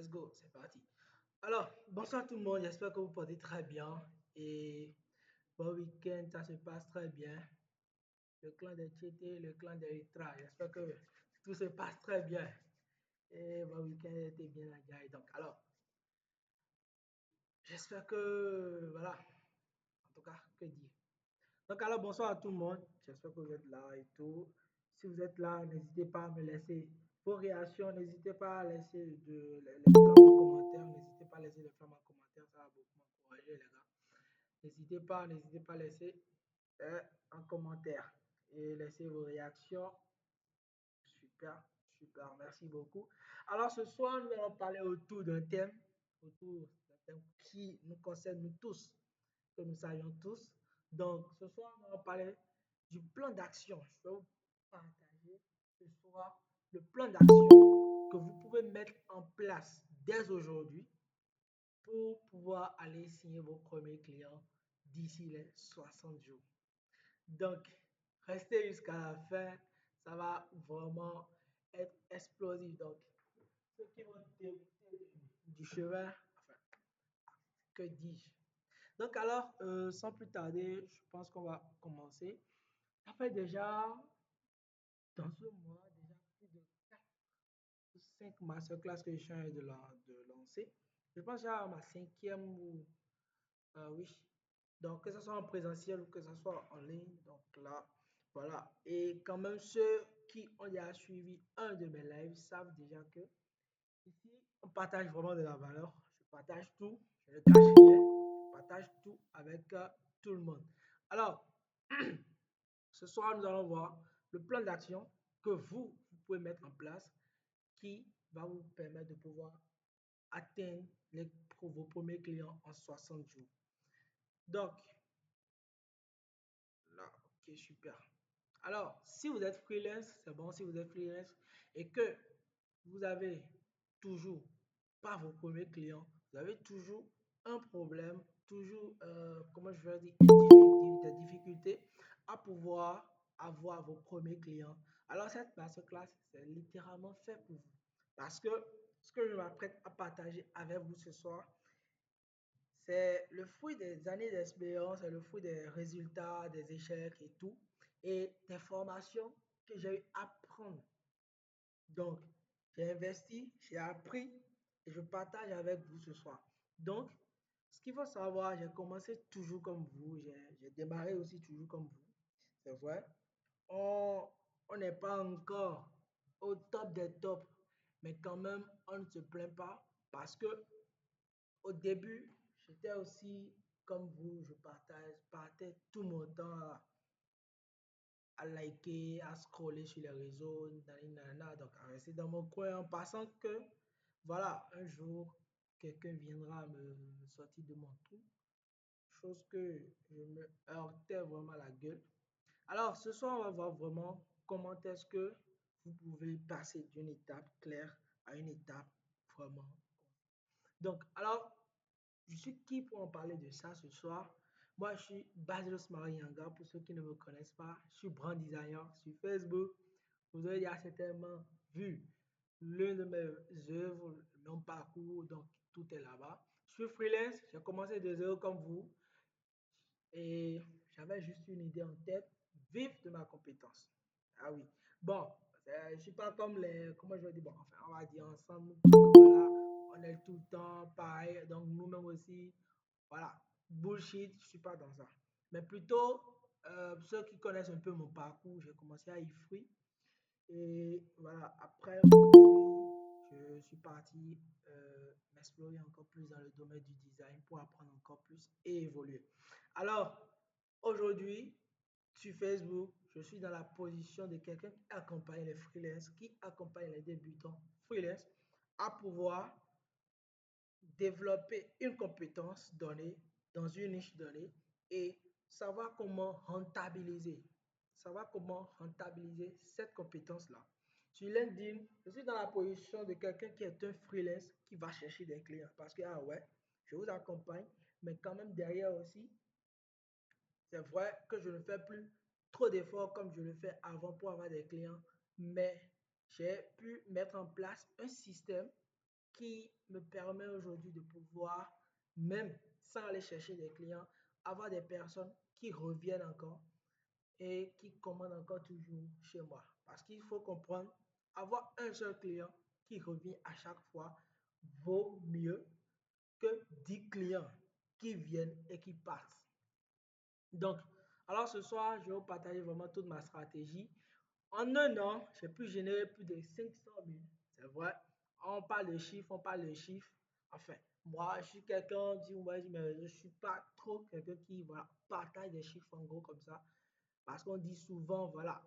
let's go, c'est parti. Alors, bonsoir tout le monde, j'espère que vous portez très bien et bon week-end, ça se passe très bien. Le clan des Tchété, le clan des Ritra, j'espère que tout se passe très bien et bon week-end était bien engagé. Donc, alors, j'espère que, voilà, en tout cas, que dire. Donc, alors, bonsoir à tout le monde, j'espère que vous êtes là et tout. Si vous êtes là, n'hésitez pas à me laisser vos réactions, n'hésitez pas à laisser les flammes en commentaire, n'hésitez pas à laisser les flammes en commentaire, ça va beaucoup m'encourager, les gars. N'hésitez pas à laisser un commentaire et laisser vos réactions. Super, super, merci beaucoup. Alors ce soir, nous allons parler autour d'un thème qui nous concerne nous tous, que nous savions tous. Donc ce soir, nous allons parler du plan d'action. Je vais vous partager ce soir le plan d'action que vous pouvez mettre en place dès aujourd'hui pour pouvoir aller signer vos premiers clients d'ici les 60 jours. Donc, restez jusqu'à la fin, ça va vraiment être explosif. Donc, ceux qui vont débuter du chemin, enfin, que dis-je? Donc, alors, sans plus tarder, je pense qu'on va commencer. Ça fait déjà, dans ce mois, déjà plus de 4 ou 5 masterclass que je suis en train de lancer. Je pense que j'ai ma cinquième ou oui. Donc, que ce soit en présentiel ou que ce soit en ligne. Donc là, voilà. Et quand même, ceux qui ont déjà suivi un de mes lives savent déjà que ici, on partage vraiment de la valeur. Je partage tout. Je ne cache rien. Je partage tout avec tout le monde. Alors, ce soir, nous allons voir le plan d'action que vous pouvez mettre en place qui va vous permettre de pouvoir atteindre vos premiers clients en 60 jours. Donc, là, ok, super. Alors, si vous êtes freelance, c'est bon, si vous êtes freelance et que vous avez toujours pas vos premiers clients, vous avez toujours un problème, toujours, comment je vais dire, des difficultés à pouvoir avoir vos premiers clients. Alors, cette masterclass, c'est littéralement fait pour vous. Parce que ce que je m'apprête à partager avec vous ce soir, c'est le fruit des années d'expérience, c'est le fruit des résultats, des échecs et tout, et des formations que j'ai eu à prendre. Donc, j'ai investi, j'ai appris et je partage avec vous ce soir. Donc, ce qu'il faut savoir, j'ai commencé toujours comme vous, j'ai démarré aussi toujours comme vous. C'est vrai, on on n'est pas encore au top des tops, mais quand même, on ne se plaint pas parce que au début, j'étais aussi comme vous, partais tout mon temps à liker, à scroller sur les réseaux, nanana, donc à rester dans mon coin en passant que, voilà, un jour, quelqu'un viendra me sortir de mon trou, chose que je me heurtais vraiment la gueule. Alors, ce soir, on va voir vraiment comment est-ce que vous pouvez passer d'une étape claire à une étape vraiment. Donc, alors, je suis qui pour en parler de ça ce soir? Moi, je suis Basilos Marianga. Pour ceux qui ne me connaissent pas, je suis brand designer sur Facebook. Vous avez déjà certainement vu l'une de mes œuvres, mon parcours, donc tout est là-bas. Je suis freelance, j'ai commencé de zéro comme vous et j'avais juste une idée en tête, vivre de ma compétence. Ah oui. Bon, je ne suis pas comme les, comment je vais dire, bon, enfin, on va dire ensemble, voilà, on est tout le temps pareil, donc nous-mêmes aussi, voilà, bullshit, je ne suis pas dans ça. Mais plutôt, ceux qui connaissent un peu mon parcours, j'ai commencé à Ifri. Et voilà, après Ifri, je suis parti m'explorer encore plus dans le domaine du design pour apprendre encore plus et évoluer. Alors, aujourd'hui, sur Facebook, je suis dans la position de quelqu'un qui accompagne les freelances, qui accompagne les débutants freelance à pouvoir développer une compétence donnée dans une niche donnée et savoir comment rentabiliser cette compétence-là. Sur LinkedIn, je suis dans la position de quelqu'un qui est un freelance qui va chercher des clients parce que, ah ouais, je vous accompagne, mais quand même derrière aussi, c'est vrai que je ne fais plus trop d'efforts comme je le fais avant pour avoir des clients, mais j'ai pu mettre en place un système qui me permet aujourd'hui de pouvoir, même sans aller chercher des clients, avoir des personnes qui reviennent encore et qui commandent encore toujours chez moi. Parce qu'il faut comprendre, avoir un seul client qui revient à chaque fois vaut mieux que 10 clients qui viennent et qui partent. Donc, alors ce soir, je vais vous partager vraiment toute ma stratégie. En un an, j'ai pu générer plus de 500 000. C'est vrai. On parle de chiffres, on parle de chiffres. Enfin, moi, je suis quelqu'un, mais je ne suis pas trop quelqu'un qui voilà, partage des chiffres en gros comme ça. Parce qu'on dit souvent, voilà,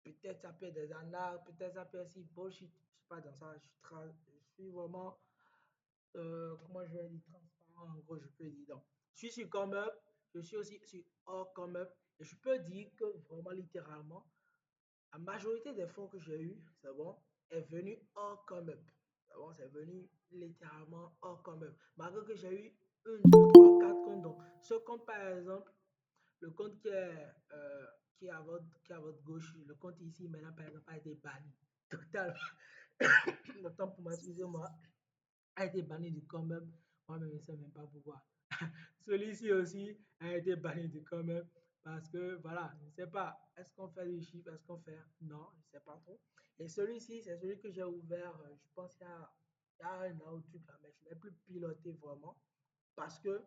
peut-être ça peut être des arnaques, peut-être ça peut être si bullshit. Je ne suis pas dans ça. Je suis vraiment, comment je vais dire, transparent en gros, je peux dire. Donc, je suis sur ComeUp, je suis aussi sur hors ComeUp. Et je peux dire que vraiment, littéralement, la majorité des fonds que j'ai eu, c'est bon, est venu hors ComeUp. C'est bon, c'est venu littéralement hors ComeUp. Malgré que j'ai eu une, deux, trois, quatre comptes. Donc, ce compte, par exemple, le compte qui est à votre gauche, le compte ici, maintenant, par exemple, a été banni. Totalement. Autant pour moi, excusez-moi, a été banni du ComeUp. Moi-même, je ne sais même pas pourquoi. Celui-ci aussi a été banni du ComeUp parce que, voilà, je ne sais pas, est-ce qu'on fait du chiffre, est-ce qu'on fait... Non, je ne sais pas trop. Et celui-ci, c'est celui que j'ai ouvert, je pense, il y a un an ou truc là, mais je ne l'ai plus piloté vraiment parce que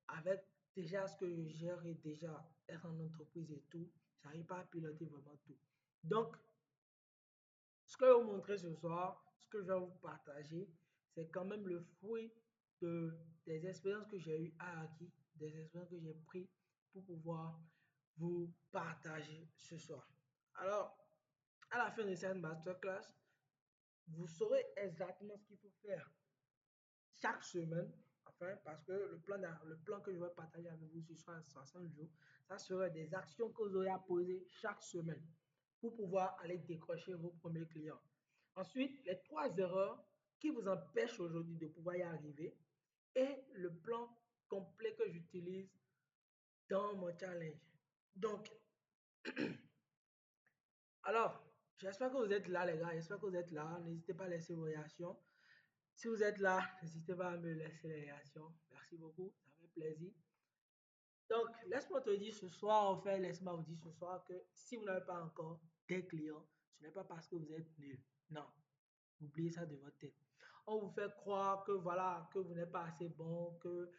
avec déjà ce que je gère et déjà être en entreprise et tout, je n'arrive pas à piloter vraiment tout. Donc, ce que je vais vous montrer ce soir, ce que je vais vous partager, c'est quand même le fruit des expériences que j'ai eues à acquis, des expériences que j'ai prises pour pouvoir vous partager ce soir. Alors, à la fin de cette masterclass, vous saurez exactement ce qu'il faut faire chaque semaine, enfin, parce que le plan que je vais partager avec vous ce soir à 60 jours, ça serait des actions que vous aurez à poser chaque semaine pour pouvoir aller décrocher vos premiers clients. Ensuite, les 3 erreurs qui vous empêchent aujourd'hui de pouvoir y arriver et le plan complet que j'utilise dans mon challenge. Donc, alors, j'espère que vous êtes là, les gars. J'espère que vous êtes là. N'hésitez pas à laisser vos réactions. Si vous êtes là, n'hésitez pas à me laisser les réactions. Merci beaucoup, ça fait plaisir. Donc, laisse-moi te dire ce soir, en fait, laisse-moi vous dire ce soir que si vous n'avez pas encore des clients, ce n'est pas parce que vous êtes nul. Non, oubliez ça de votre tête. On vous fait croire que voilà, que vous n'êtes pas assez bon, que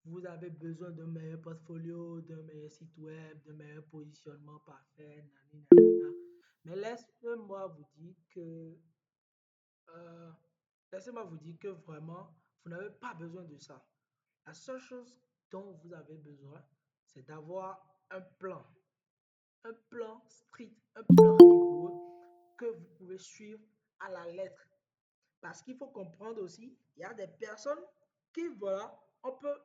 vous avez besoin d'un meilleur portfolio, d'un meilleur site web, d'un meilleur positionnement parfait, nani, nanana. Mais laissez-moi vous dire que euh, laissez-moi vous dire que vraiment, vous n'avez pas besoin de ça. La seule chose dont vous avez besoin, c'est d'avoir un plan strict, un plan rigoureux que vous pouvez suivre à la lettre. Parce qu'il faut comprendre aussi, il y a des personnes qui, voilà, on peut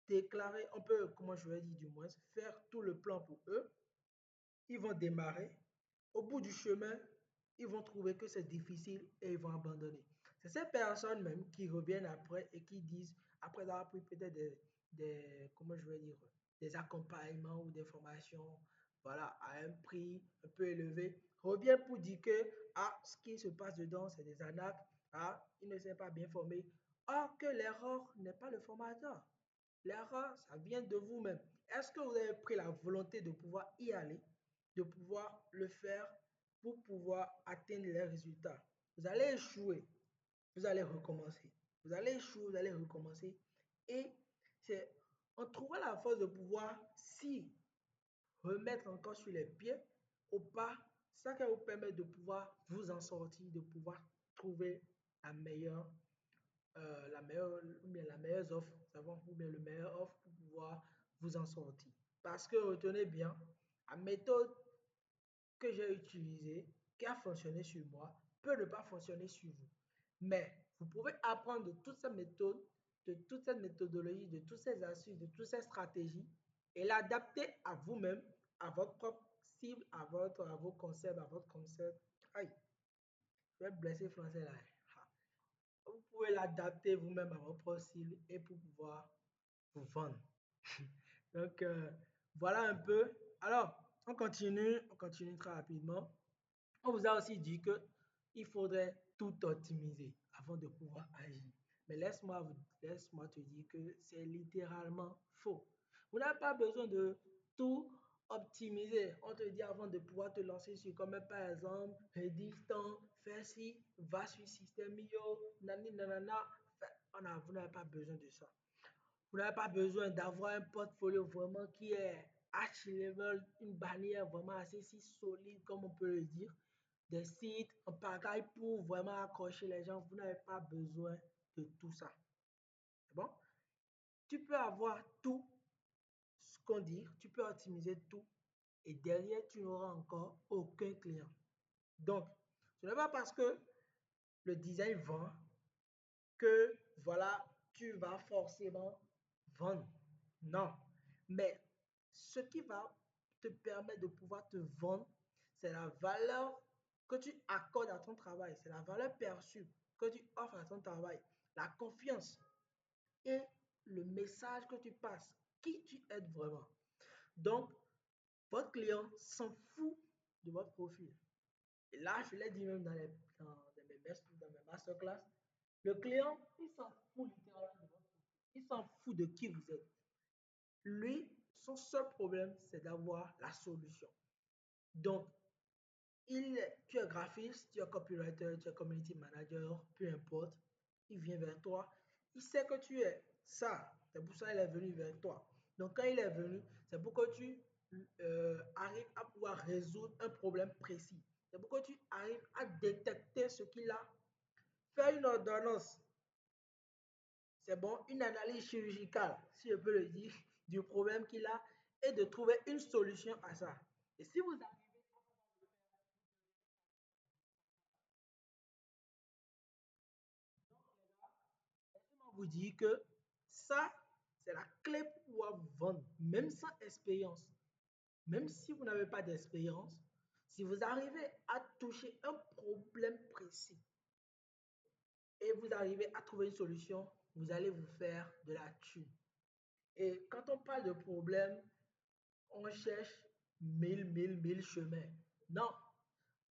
déclarer, on peut, comment je vais dire du moins, faire tout le plan pour eux. Ils vont démarrer. Au bout du chemin, ils vont trouver que c'est difficile et ils vont abandonner. C'est ces personnes même qui reviennent après et qui disent, après avoir pris peut-être comment je vais dire, des accompagnements ou des formations, voilà, à un prix un peu élevé, reviennent pour dire que, ah, ce qui se passe dedans, c'est des arnaques, ah, il ne s'est pas bien formé. Or que l'erreur n'est pas le formateur. L'erreur, ça vient de vous-même. Est-ce que vous avez pris la volonté de pouvoir y aller, de pouvoir le faire pour pouvoir atteindre les résultats? Vous allez échouer, vous allez recommencer. Vous allez échouer, vous allez recommencer. Et c'est en trouvant la force de pouvoir s'y remettre encore sur les pieds au pas, ça qui va vous permettre de pouvoir vous en sortir, de pouvoir trouver la meilleure la meilleure offre, savoir ou bien le meilleur offre pour pouvoir vous en sortir. Parce que retenez bien, la méthode que j'ai utilisée, qui a fonctionné sur moi, peut ne pas fonctionner sur vous. Mais vous pouvez apprendre de toutes ces méthodes, de toute cette méthodologie, de toutes ces astuces, de toutes ces stratégies et l'adapter à vous-même, à votre propre cible, à vos concepts, à votre concept. Aïe, je vais blesser français là. Vous pouvez l'adapter vous-même à votre cible et pour pouvoir vous vendre. Donc, voilà un peu. Alors, on continue très rapidement. On vous a aussi dit que il faudrait tout optimiser. avant de pouvoir agir. Mais laisse-moi te dire que c'est littéralement faux. Vous n'avez pas besoin de tout optimiser. On te dit avant de pouvoir te lancer sur, comme par exemple, rédige temps, fais ci, va sur système Mio, nani nanana. Vous n'avez pas besoin de ça. Vous n'avez pas besoin d'avoir un portfolio vraiment qui est H-level, une bannière vraiment assez si solide, comme on peut le dire, des sites en pagaille pour vraiment accrocher les gens. Vous n'avez pas besoin de tout ça. C'est bon? Tu peux avoir tout ce qu'on dit, tu peux optimiser tout et derrière, tu n'auras encore aucun client. Donc, ce n'est pas parce que le design vend que voilà, tu vas forcément vendre. Non. Mais ce qui va te permettre de pouvoir te vendre, c'est la valeur que tu accordes à ton travail, c'est la valeur perçue que tu offres à ton travail, la confiance et le message que tu passes, qui tu aides vraiment. Donc, votre client s'en fout de votre profil. Et là, je l'ai dit même dans mes masterclass, le client, il s'en fout littéralement de votre profil. Il s'en fout de qui vous êtes. Lui, son seul problème, c'est d'avoir la solution. Donc, tu es graphiste, tu es copywriter, tu es community manager, peu importe, il vient vers toi. Il sait que tu es ça. C'est pour ça qu'il est venu vers toi. Donc, quand il est venu, c'est pour que tu arrives à pouvoir résoudre un problème précis. C'est pour que tu arrives à détecter ce qu'il a, faire une ordonnance. C'est bon, une analyse chirurgicale, si je peux le dire, du problème qu'il a et de trouver une solution à ça. Et si vous arrivez à vous dire que ça, c'est la clé pour pouvoir vous vendre, même sans expérience. Même si vous n'avez pas d'expérience, si vous arrivez à toucher un problème précis et vous arrivez à trouver une solution, vous allez vous faire de la thune. Et quand on parle de problème, on cherche mille chemins. Non,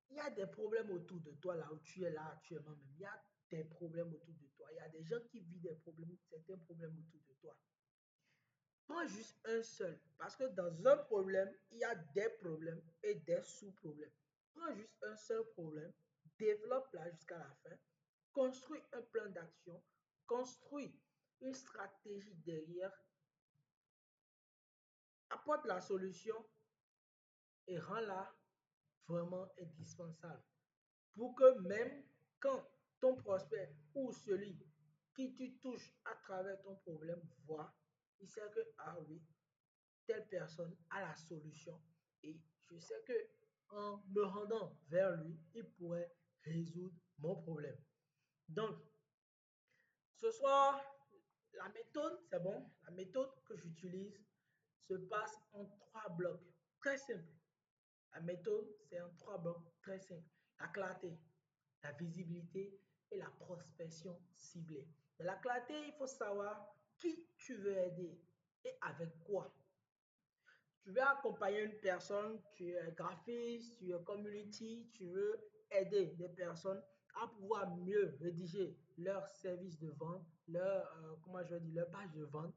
il y a des problèmes autour de toi, là où tu es là actuellement même. Il y a des problèmes autour de toi. Il y a des gens qui vivent des problèmes, certains problèmes autour de toi. Prends juste un seul, parce que dans un problème, il y a des problèmes et des sous-problèmes. Prends juste un seul problème, développe-la jusqu'à la fin, construis un plan d'action, construis une stratégie derrière, apporte la solution et rends-la vraiment indispensable pour que même quand ton prospect ou celui qui tu touches à travers ton problème voit, il sait que, ah oui, telle personne a la solution et je sais que en me rendant vers lui, il pourrait résoudre mon problème. Donc, ce soir, la méthode, c'est bon, la méthode que j'utilise se passe en trois blocs, très simples. La méthode, c'est en trois blocs très simples. La clarté, la visibilité et la prospection ciblée. Dans la clarté, il faut savoir qui tu veux aider et avec quoi. Tu veux accompagner une personne, tu es graphiste, tu es community, tu veux aider des personnes à pouvoir mieux rédiger leur service de vente, comment je vais dire, leur page de vente.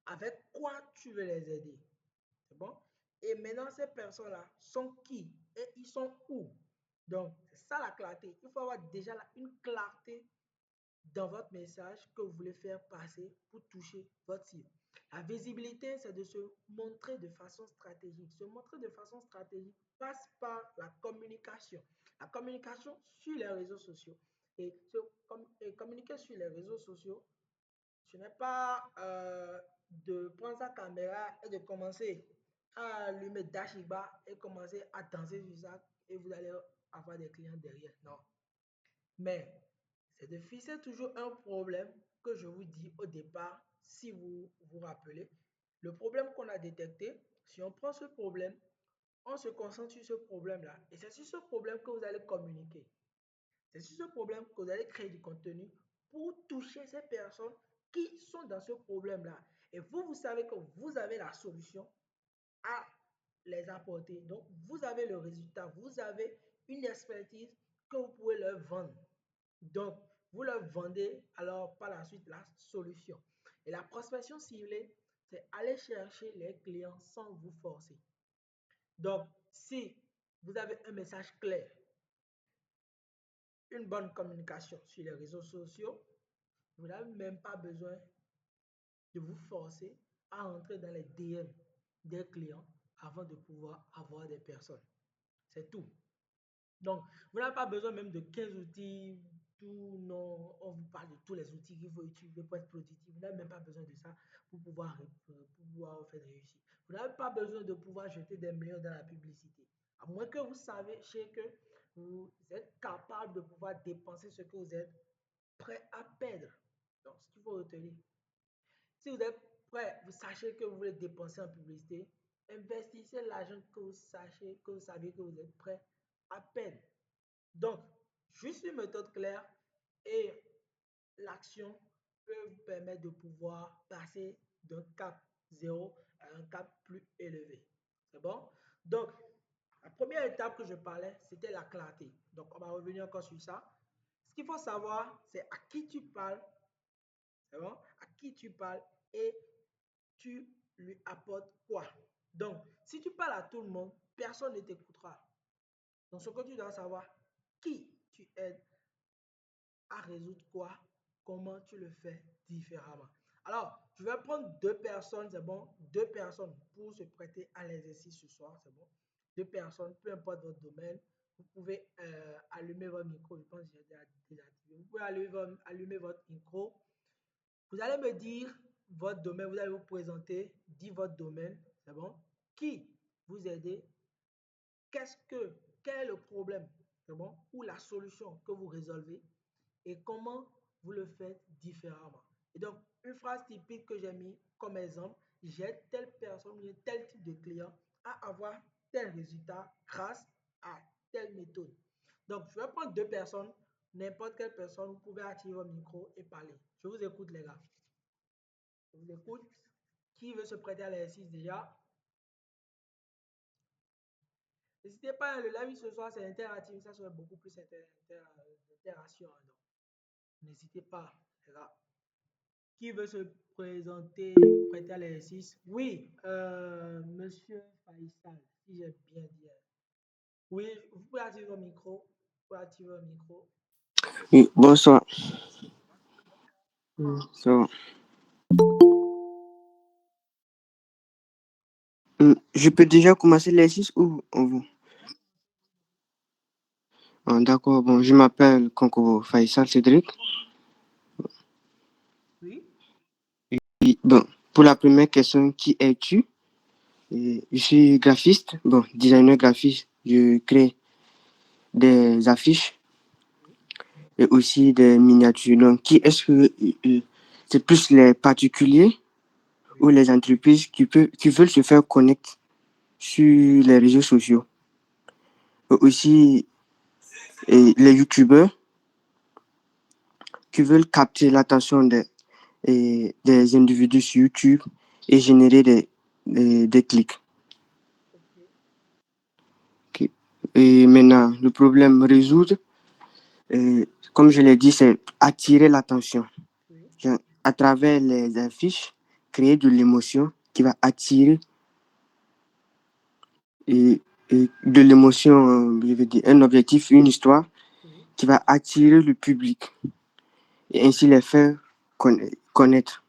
Avec quoi tu veux les aider? C'est bon? Et maintenant, ces personnes-là sont qui? Et ils sont où? Donc, c'est ça la clarté. Il faut avoir déjà une clarté dans votre message que vous voulez faire passer pour toucher votre cible. La visibilité, c'est de se montrer de façon stratégique. Se montrer de façon stratégique passe par la communication. La communication sur les réseaux sociaux. Et communiquer sur les réseaux sociaux, ce n'est pas de prendre sa caméra et de commencer à allumer Dashiba et commencer à danser sur ça et vous allez avoir des clients derrière. Non. Mais c'est de fixer toujours un problème que je vous dis au départ, si vous vous rappelez. Le problème qu'on a détecté, si on prend ce problème, on se concentre sur ce problème-là. Et c'est sur ce problème que vous allez communiquer. C'est sur ce problème que vous allez créer du contenu pour toucher ces personnes qui sont dans ce problème-là. Et vous, vous savez que vous avez la solution à les apporter. Donc, vous avez le résultat. Vous avez une expertise que vous pouvez leur vendre. Donc, vous leur vendez alors par la suite la solution. Et la prospection ciblée, c'est aller chercher les clients sans vous forcer. Donc, si vous avez un message clair, une bonne communication sur les réseaux sociaux, vous n'avez même pas besoin de vous forcer à entrer dans les DM des clients avant de pouvoir avoir des personnes. C'est tout. Donc, vous n'avez pas besoin même de 15 outils, tout, non, on vous parle de tous les outils qu'il faut utiliser pour être productif. Vous n'avez même pas besoin de ça pour pouvoir faire réussir. Vous n'avez pas besoin de pouvoir jeter des millions dans la publicité. À moins que vous savez que vous êtes capable de pouvoir dépenser ce que vous êtes prêt à perdre. Donc, ce qu'il faut retenir, si vous êtes prêt, vous sachez que vous voulez dépenser en publicité, investissez l'argent que vous sachez, que vous savez que vous êtes prêt à perdre. Donc, juste une méthode claire et l'action peut vous permettre de pouvoir passer d'un cap zéro à un cap plus élevé. C'est bon? Donc, la première étape que je parlais, c'était la clarté. Donc, on va revenir encore sur ça. Ce qu'il faut savoir, c'est à qui tu parles, c'est bon? À qui tu parles et tu lui apportes quoi. Donc, si tu parles à tout le monde, personne ne t'écoutera. Donc, ce que tu dois savoir, qui tu aides à résoudre quoi, comment tu le fais différemment. Alors, je vais prendre deux personnes, c'est bon, deux personnes pour se prêter à l'exercice ce soir, c'est bon. Deux personnes, peu importe votre domaine, vous pouvez allumer votre micro, je pense que j'ai déjà activé. Vous pouvez allumer votre micro. Vous allez me dire votre domaine, vous allez vous présenter, dire votre domaine, c'est bon. Qui vous aidez, qu'est-ce que, quel est le problème, c'est bon, ou la solution que vous résolvez et comment vous le faites différemment. Et donc, une phrase typique que j'ai mis comme exemple, j'aide telle personne, tel type de client à avoir tel résultat grâce à telle méthode. Donc, je vais prendre deux personnes, n'importe quelle personne, vous pouvez activer votre micro et parler. Je vous écoute, les gars. Je vous écoute. Qui veut se prêter à l'exercice déjà? N'hésitez pas, le live ce soir, c'est interactif, ça serait beaucoup plus d'interaction. Donc, n'hésitez pas, les gars. Qui veut se présenter, prêter à l'exercice? Oui, monsieur Faisal, si j'ai bien dit. Oui, vous pouvez activer votre micro. Vous pouvez activer votre micro. Oui, bonsoir. So, je peux déjà commencer l'exercice ou on vous? Ah, d'accord, bon, je m'appelle Konko Faisal Cédric. Oui, Et, bon, pour la première question, qui es-tu? Et je suis graphiste, bon, designer graphiste. Je crée des affiches oui, et aussi des miniatures. Donc, qui est-ce que c'est plus les particuliers ou oui, les entreprises qui veulent se faire connaître sur les réseaux sociaux? Et aussi les youtubeurs qui veulent capter l'attention des individus sur YouTube et générer des clics. ok, Ok. Et maintenant, le problème résoudre, comme je l'ai dit, c'est attirer l'attention. oui, À travers les affiches, créer de l'émotion qui va attirer et, et de l'émotion, je veux dire, un objectif, une histoire oui. qui va attirer le public et ainsi les faire connaître.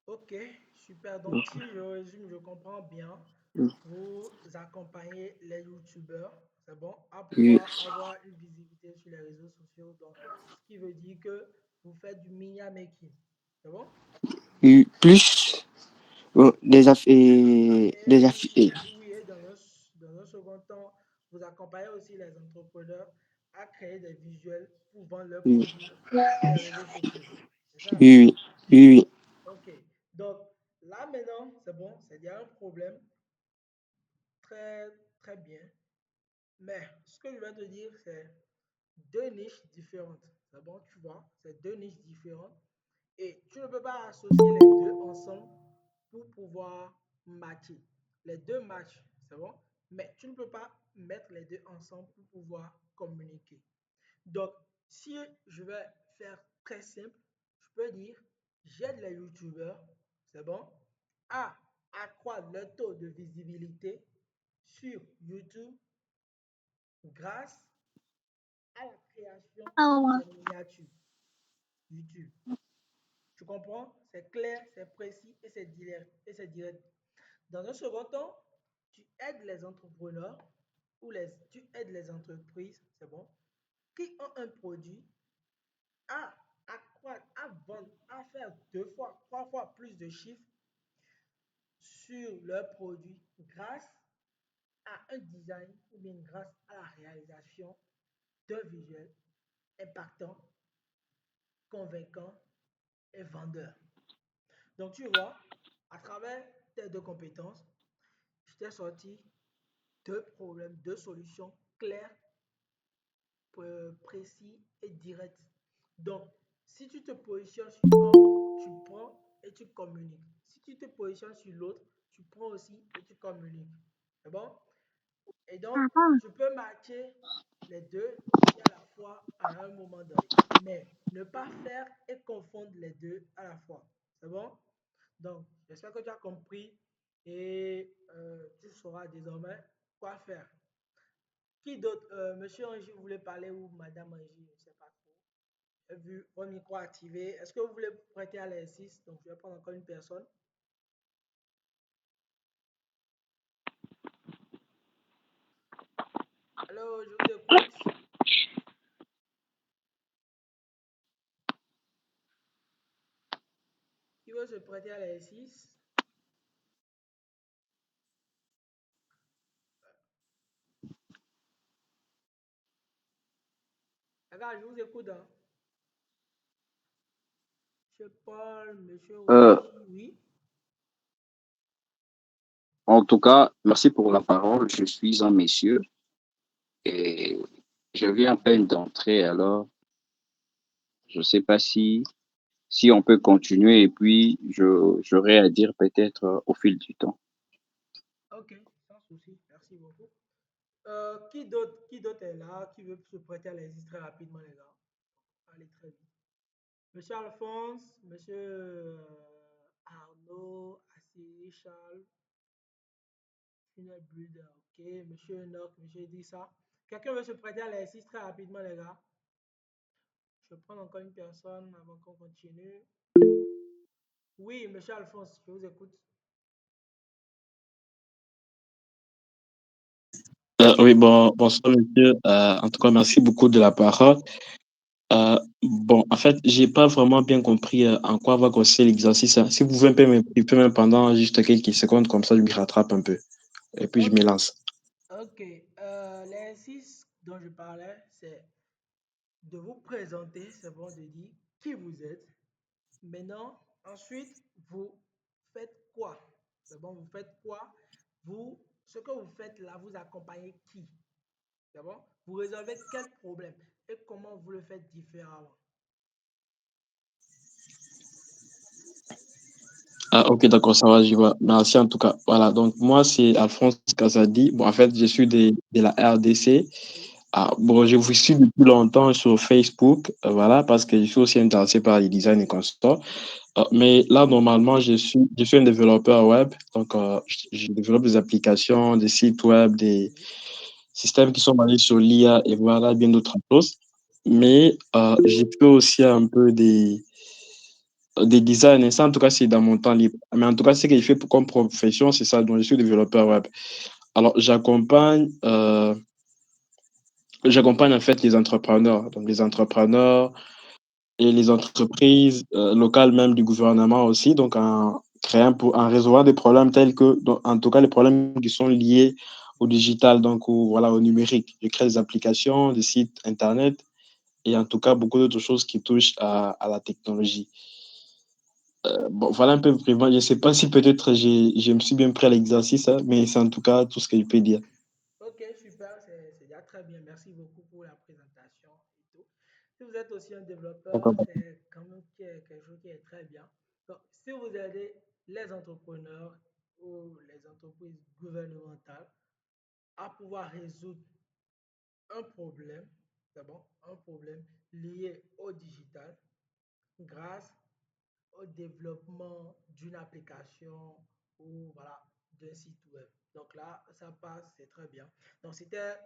Ok, super. Donc, si je résume, je comprends bien, vous accompagnez les youtubeurs, c'est bon, à Et, pouvoir avoir une visibilité sur les réseaux sociaux. Donc, ce qui veut dire que vous faites du media making. C'est bon? et plus bon, des Et, affiches. oui, et dans un second temps, vous accompagnez aussi les entrepreneurs à créer des visuels pour vendre leurs Oui, produits sur les réseaux sociaux. C'est ça? oui, oui, oui. Ok. Donc, là maintenant, c'est bon, c'est déjà un problème très, très bien. Mais ce que je vais te dire, c'est deux niches différentes. C'est bon, tu vois, c'est deux niches différentes. Et tu ne peux pas associer les deux ensemble pour pouvoir matcher. Les deux matchs, c'est bon, mais tu ne peux pas mettre les deux ensemble pour pouvoir communiquer. Donc, Si je vais faire très simple, je peux dire, j'aide les youtubeurs, c'est bon, à accroître leur taux de visibilité sur YouTube grâce à la création des miniatures YouTube. Tu comprends? C'est clair, c'est précis et c'est direct. Dans un second temps, tu aides les entrepreneurs ou tu aides les entreprises, c'est bon, qui ont un produit à accroître, à vendre, à faire deux fois, trois fois plus de chiffres sur leur produit grâce à un design ou bien grâce à la réalisation d'un visuel impactant, convaincant et vendeur. Donc tu vois, à travers tes deux compétences, je t'ai sorti deux problèmes, deux solutions claires, précis et directs. Donc, si tu te positionnes sur un, tu prends et tu communiques. Si tu te positionnes sur l'autre, tu prends aussi et tu communiques. C'est bon? Et donc, tu peux matcher les deux et à la fois à un moment donné. Mais ne pas faire et confondre les deux à la fois. C'est bon? Donc, j'espère que tu as compris et tu sauras désormais quoi faire. Qui d'autre? Monsieur Angie, vous voulez parler ou Madame Angie? Je ne sais pas trop. J'ai vu votre micro activé. Est-ce que vous voulez prêter à l'exercice? Donc, je vais prendre encore une personne. Allô, je vous écoute. Qui veut se prêter à l'exercice? Regarde, je vous écoute. Hein. Monsieur Paul, Monsieur Euh, Roger, oui. En tout cas, merci pour la parole. Je suis un monsieur et je viens à peine d'entrer. Alors, je ne sais pas si on peut continuer et puis j'aurai à dire peut-être au fil du temps. Ok, sans souci. Merci beaucoup. Qui d'autre est là? Qui veut se prêter à l'exercice très rapidement, les gars? Allez, très vite. Monsieur Alphonse, Monsieur Arnaud, Assiri, Charles, Final Builder, ok. Monsieur Enoch, Monsieur Idrissa. Quelqu'un veut se prêter à l'exercice très rapidement, les gars? Je vais prendre encore une personne avant qu'on continue. Oui, Monsieur Alphonse, je vous écoute. Oui, bonsoir monsieur. En tout cas, merci beaucoup de la parole. Bon, en fait, j'ai pas vraiment bien compris en quoi va consister l'exercice, hein. Si vous pouvez un peu m'expliquer même pendant juste quelques secondes, comme ça, je me rattrape un peu. Et puis, je Ok, me lance. ok. L'exercice dont je parlais, c'est de vous présenter, c'est bon de dire qui vous êtes. Maintenant, ensuite, vous faites quoi? C'est bon, vous faites quoi? Ce que vous faites là, vous accompagnez qui? C'est bon? Vous résolvez quel problème et comment vous le faites différemment? Ah, ok, d'accord, ça va, je vois. Merci en tout cas. Voilà, donc moi, c'est Alphonse Kazadi. Bon, en fait, je suis de la RDC. Oui. Ah, bon, je vous suis depuis longtemps sur Facebook, voilà, parce que je suis aussi intéressé par les designs et consorts. Mais là, normalement, je suis un développeur web. Donc, je développe des applications, des sites web, des Oui. systèmes qui sont basés sur l'IA et voilà, bien d'autres choses. Mais j'ai fait aussi un peu des designs. Et ça, en tout cas, c'est dans mon temps libre. Mais en tout cas, ce que je fais comme profession, c'est ça. Donc, je suis développeur web. Alors, j'accompagne en fait les entrepreneurs. Donc, les entrepreneurs et les entreprises locales, même du gouvernement aussi, donc en résolvant des problèmes tels que, donc, en tout cas, les problèmes qui sont liés au digital, donc voilà, au numérique. Je crée des applications, des sites internet et en tout cas beaucoup d'autres choses qui touchent à la technologie. Bon, voilà un peu vraiment. Je ne sais pas si peut-être je me suis bien pris à l'exercice, hein, mais c'est en tout cas tout ce que je peux dire. Ok, super, c'est déjà très bien. Merci beaucoup pour la présentation et tout. Si vous êtes aussi un développeur, D'accord. c'est quand même quelque chose qui est très bien. Donc, si vous aidez les entrepreneurs ou les entreprises gouvernementales à pouvoir résoudre un problème, D'abord, un problème lié au digital grâce au développement d'une application ou voilà, d'un site web. Donc là, ça passe, c'est très bien. Donc c'était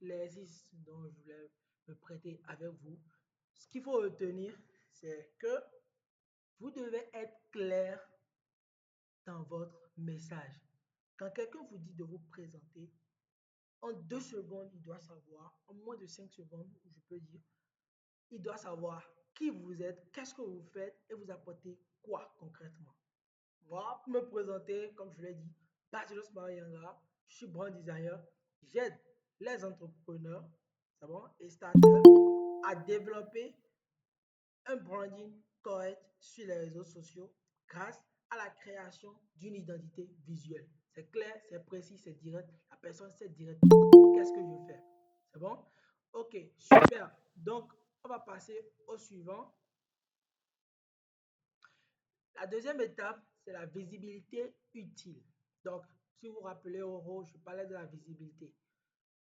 l'exercice dont je voulais me prêter avec vous. Ce qu'il faut retenir, c'est que vous devez être clair dans votre message. Quand quelqu'un vous dit de vous présenter, en 2 secondes, il doit savoir, en moins de 5 secondes, je peux dire, il doit savoir qui vous êtes, qu'est-ce que vous faites et vous apportez quoi concrètement. Moi, pour me présenter, comme je l'ai dit, Basilos Marianga, je suis brand designer. J'aide les entrepreneurs, c'est bon, et starters à développer un branding correct sur les réseaux sociaux grâce à la création d'une identité visuelle. C'est clair, c'est précis, c'est direct. La personne sait directement qu'est-ce que je fais. C'est bon? Ok, super. Donc, on va passer au suivant. La deuxième étape, c'est la visibilité utile. Donc, si vous vous rappelez au haut, je parlais de la visibilité.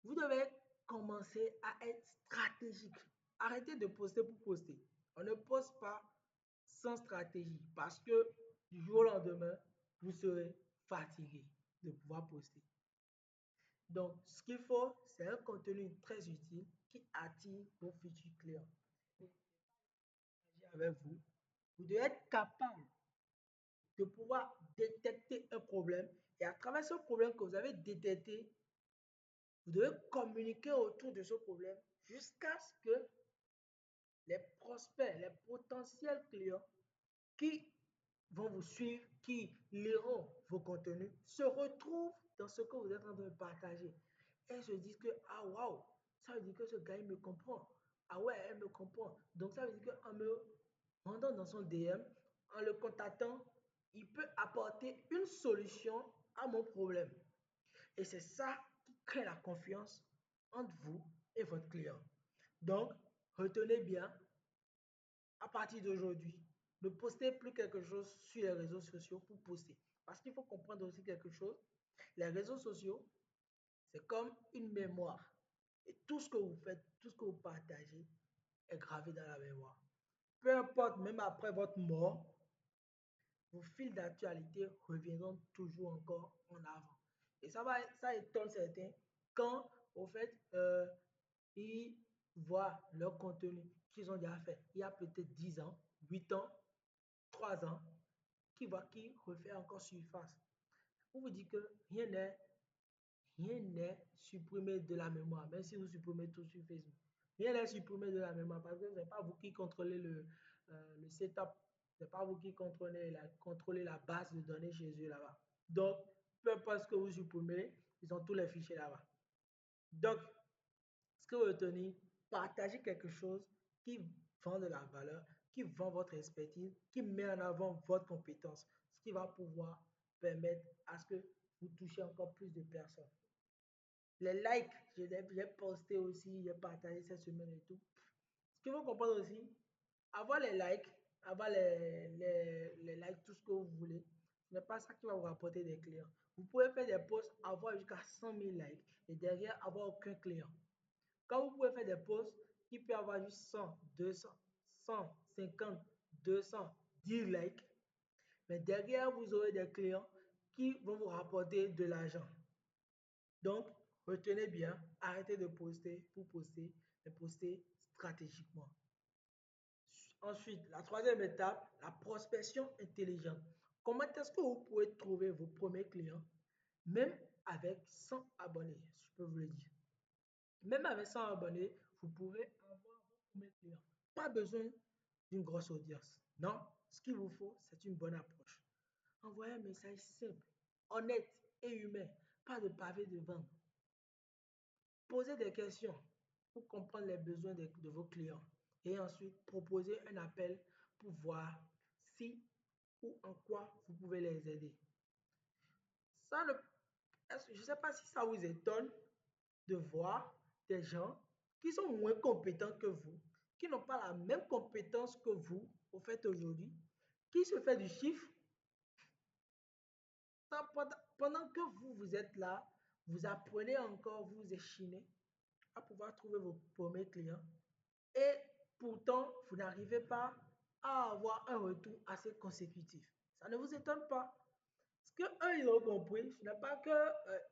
Vous devez commencer à être stratégique. Arrêtez de poster pour poster. On ne poste pas sans stratégie parce que du jour au lendemain, vous serez fatigué de pouvoir poster. Donc, ce qu'il faut, c'est un contenu très utile qui attire vos futurs clients. Avec vous, vous devez être capable de pouvoir détecter un problème et à travers ce problème que vous avez détecté, vous devez communiquer autour de ce problème jusqu'à ce que les prospects, les potentiels clients qui vont vous suivre, qui liront vos contenus, se retrouvent dans ce que vous êtes en train de partager. Et se disent que, ah waouh, ça veut dire que ce gars, il me comprend. Ah ouais, elle me comprend. Donc ça veut dire qu'en me rendant dans son DM, en le contactant, il peut apporter une solution à mon problème. Et c'est ça qui crée la confiance entre vous et votre client. Donc, retenez bien, à partir d'aujourd'hui, ne postez plus quelque chose sur les réseaux sociaux pour poster. Parce qu'il faut comprendre aussi quelque chose. Les réseaux sociaux, c'est comme une mémoire. Et tout ce que vous faites, tout ce que vous partagez est gravé dans la mémoire. Peu importe, même après votre mort, vos fils d'actualité reviendront toujours encore en avant. Et ça étonne certains quand, au fait, ils voient leur contenu qu'ils ont déjà fait il y a peut-être 10 ans, 8 ans, 3 ans, qui refait encore surface. Pour vous dire que rien n'est supprimé de la mémoire, même si vous supprimez tout sur Facebook. Rien n'est supprimé de la mémoire parce que ce n'est pas vous qui contrôlez le setup, ce n'est pas vous qui contrôlez la base de données chez eux là-bas. Donc, peu importe ce que vous supprimez, ils ont tous les fichiers là-bas. Donc, ce que vous retenez, partagez quelque chose qui vend de la valeur, qui vend votre expertise, qui met en avant votre compétence, ce qui va pouvoir permettre à ce que vous touchiez encore plus de personnes. Les likes, j'ai posté aussi, j'ai partagé cette semaine et tout. Ce qu'il faut comprendre aussi, avoir les likes, avoir les likes, tout ce que vous voulez, ce n'est pas ça qui va vous rapporter des clients. Vous pouvez faire des posts, avoir jusqu'à 100 000 likes et derrière avoir aucun client. Quand vous pouvez faire des posts qui peuvent avoir juste 100, 200, 150, 200, 10 likes, mais derrière, vous aurez des clients qui vont vous rapporter de l'argent. Donc, retenez bien, arrêtez de poster pour poster, mais postez stratégiquement. Ensuite, la troisième étape, la prospection intelligente. Comment est-ce que vous pouvez trouver vos premiers clients, même avec 100 abonnés, je peux vous le dire. Même avec 100 abonnés, vous pouvez avoir vos premiers clients. Pas besoin d'une grosse audience. Non, ce qu'il vous faut, c'est une bonne approche. Envoyez un message simple, honnête et humain. Pas de pavé de vente. Posez des questions pour comprendre les besoins de vos clients. Et ensuite, proposer un appel pour voir si ou en quoi vous pouvez les aider. Ça, je ne sais pas si ça vous étonne de voir des gens qui sont moins compétents que vous, qui n'ont pas la même compétence que vous, au fait aujourd'hui, qui se fait du chiffre pendant que vous êtes là, vous apprenez encore, vous échinez. à pouvoir trouver vos premiers clients et pourtant, vous n'arrivez pas à avoir un retour assez consécutif. Ça ne vous étonne pas. Ce que eux, ils ont compris, ce n'est pas que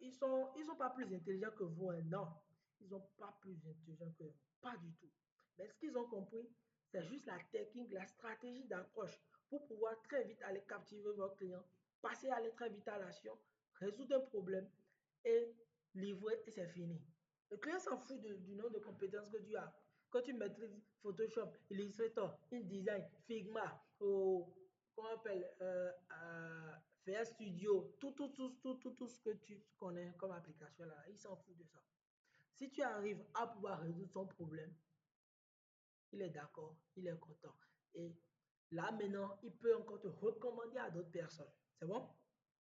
ils sont pas plus intelligents que vous, hein, non. Ils sont pas plus intelligents que vous, pas du tout. Mais ce qu'ils ont compris, c'est juste la technique, la stratégie d'approche pour pouvoir très vite aller captiver vos clients, passer aller très vite à l'action, résoudre un problème et livrer et c'est fini. Le client s'en fout du nombre de compétences que tu as. Quand tu maîtrises Photoshop, Illustrator, InDesign, Figma, ou comment on appelle, VS Studio, tout ce que tu connais comme application là, il s'en fout de ça. Si tu arrives à pouvoir résoudre son problème, il est d'accord, il est content. Et là maintenant, il peut encore te recommander à d'autres personnes. C'est bon?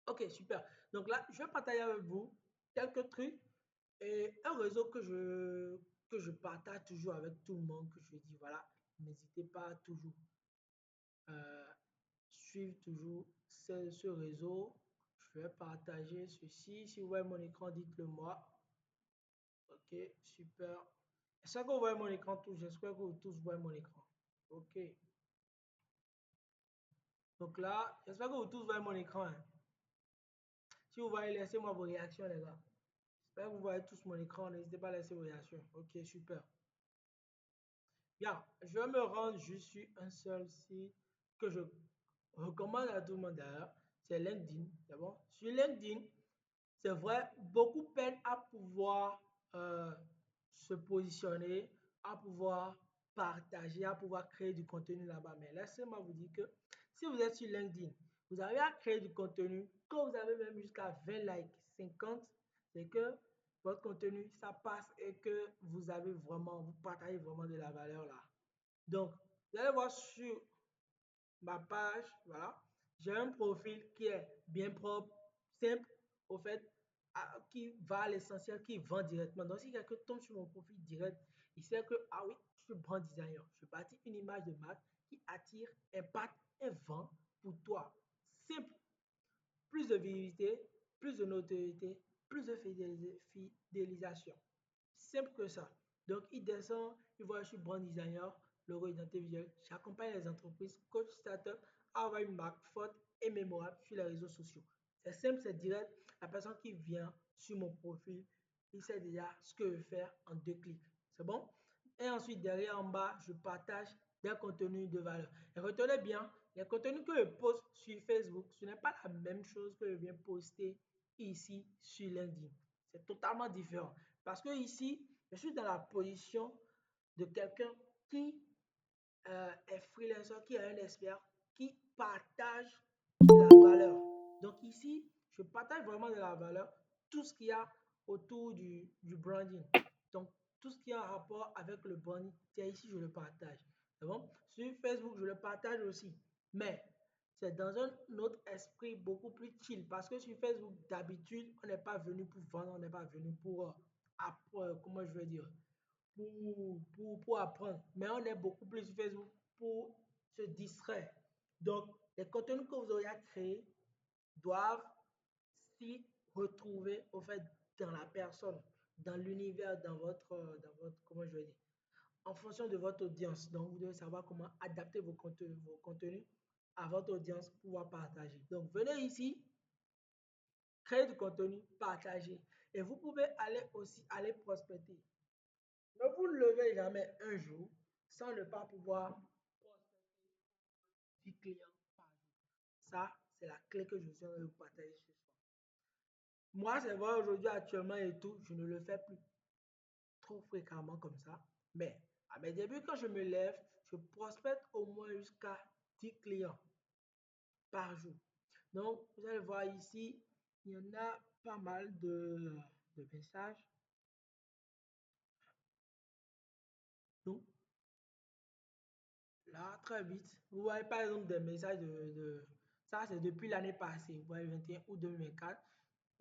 Ok, super. Donc là, je vais partager avec vous quelques trucs et un réseau que je partage toujours avec tout le monde, que je dis, voilà, n'hésitez pas à toujours euh, suivre toujours ce réseau. Je vais partager ceci. Si vous voyez mon écran, dites-le moi. Ok, super. Est-ce que vous voyez mon écran tous? J'espère que vous tous voyez mon écran. Ok. Donc là, j'espère que vous tous voyez mon écran, hein. Si vous voyez, laissez-moi vos réactions, les gars. J'espère que vous voyez tous mon écran. N'hésitez pas à laisser vos réactions. Ok, super. Bien, je vais me rendre juste sur un seul site que je recommande à tout le monde d'ailleurs. C'est LinkedIn. C'est bon? Sur LinkedIn, c'est vrai, beaucoup peinent à pouvoir se positionner, à pouvoir partager, à pouvoir créer du contenu là-bas. Mais laissez-moi vous dire que si vous êtes sur LinkedIn, vous avez à créer du contenu, quand vous avez même jusqu'à 20 likes, 50, c'est que votre contenu, ça passe et que vous avez vraiment, vous partagez vraiment de la valeur là. Donc, vous allez voir sur ma page, voilà, j'ai un profil qui est bien propre, simple, au fait, qui va à l'essentiel, qui vend directement. Donc, si quelqu'un tombe sur mon profil direct, il sait que, ah oui, je suis brand designer. Je bâtis une image de marque qui attire, impacte et vend pour toi. Simple, plus de visibilité, plus de notoriété, plus de fidélisation. Simple que ça. Donc, il descend, il voit, je suis brand designer, logo identité visuelle. J'accompagne les entreprises, coach startup, à avoir une marque forte et mémorable sur les réseaux sociaux. C'est simple, c'est direct. La personne qui vient sur mon profil, il sait déjà ce que je veux faire en 2 clics. C'est bon? Et ensuite, derrière en bas, je partage des contenus de valeur. Et retenez bien, les contenus que je poste sur Facebook, ce n'est pas la même chose que je viens poster ici sur LinkedIn. C'est totalement différent. Parce que ici, je suis dans la position de quelqu'un qui est freelancer, qui est un expert, qui partage de la valeur. Donc ici, je partage vraiment de la valeur, tout ce qu'il y a autour du branding. Donc, tout ce qui a un rapport avec le branding, c'est ici je le partage. C'est bon? Sur Facebook, je le partage aussi. Mais c'est dans un autre esprit beaucoup plus chill. Parce que sur Facebook, d'habitude, on n'est pas venu pour vendre, on n'est pas venu pour, comment je veux dire, pour apprendre. Mais on est beaucoup plus sur Facebook pour se distraire. Donc, les contenus que vous aurez à créer doivent s'y retrouver au fait dans la personne, dans l'univers, comment je vais dire, en fonction de votre audience. Donc, vous devez savoir comment adapter vos contenus à votre audience pour pouvoir partager. Donc, venez ici, créer du contenu, partager. Et vous pouvez aller aussi aller prospecter. Ne vous levez jamais un jour sans ne pas pouvoir prospecter 10 clients par jour. Ça, c'est la clé que je suis en train de vous partager ce soir. Moi, c'est vrai, aujourd'hui, actuellement et tout, je ne le fais plus trop fréquemment comme ça. Mais à mes débuts, quand je me lève, je prospecte au moins jusqu'à 10 clients par jour. Donc, vous allez voir ici, il y en a pas mal de messages. Donc, là, très vite, vous voyez par exemple des messages ça, c'est depuis l'année passée, vous voyez, 21 août 2024.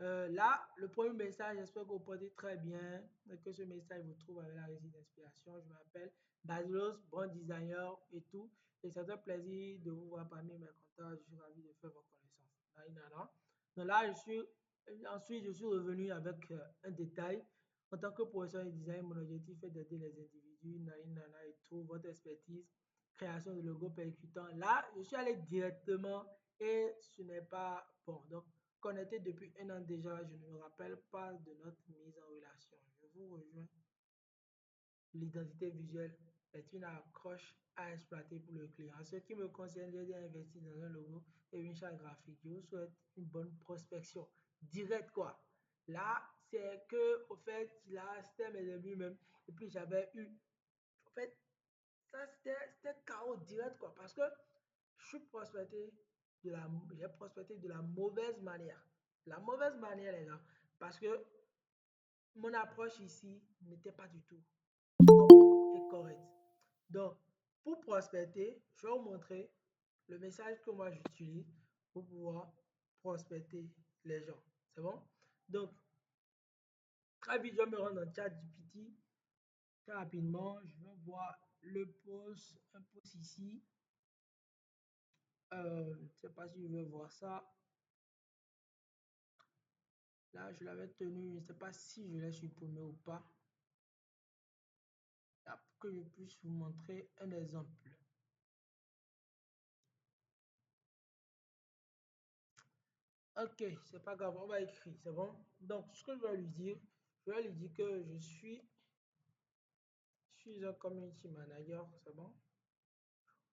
Là, le premier message, j'espère que vous portez très bien et que ce message vous trouve avec la réussite d'inspiration. Je m'appelle Basilos, brand designer et tout. Et c'est un plaisir de vous voir parmi mes contacts. Je suis ravi de faire vos connaissances. Donc là, ensuite, je suis revenu avec un détail. En tant que professeur de design, mon objectif est d'aider les individus, nana et tout, votre expertise, création de logo percutant. Là, je suis allé directement et ce n'est pas bon. Donc, connecté depuis un an déjà, je ne me rappelle pas de notre mise en relation. Je vous rejoins. L'identité visuelle est une accroche à exploiter pour le client. En ce qui me concerne, j'ai investi dans un logo et une charte graphique. Je vous souhaite une bonne prospection. Direct quoi. Là, c'est que, au fait, là, c'était mes débuts même. Et puis j'avais eu, au fait, ça c'était chaos direct quoi. Parce que je suis prospecté j'ai prospecté de la mauvaise manière. La mauvaise manière, les gars. Parce que mon approche ici n'était pas du tout propre et correcte. Donc, pour prospecter, je vais vous montrer le message que moi j'utilise pour pouvoir prospecter les gens. C'est bon? Donc, très vite, je vais me rendre dans ChatGPT. Très rapidement, je vais voir un post ici. Je ne sais pas si je vais voir ça. Là, je l'avais tenu, je ne sais pas si je l'ai supprimé ou pas. Là, pour que je puisse vous montrer un exemple. Ok, c'est pas grave, on va écrire, c'est bon? Donc, ce que je vais lui dire, que je suis un community manager, c'est bon?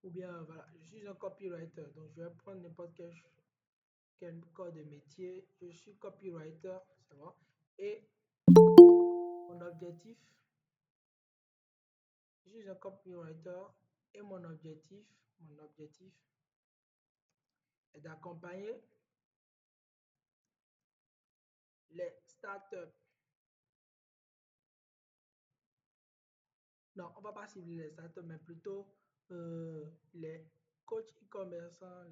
Ou bien, voilà, je suis un copywriter, donc je vais prendre n'importe quel corps de métier. Je suis copywriter, c'est bon? Et mon objectif, je suis un copywriter et mon objectif est d'accompagner les startups. Non, on va pas cibler les startups, mais plutôt les coachs e-commerçants,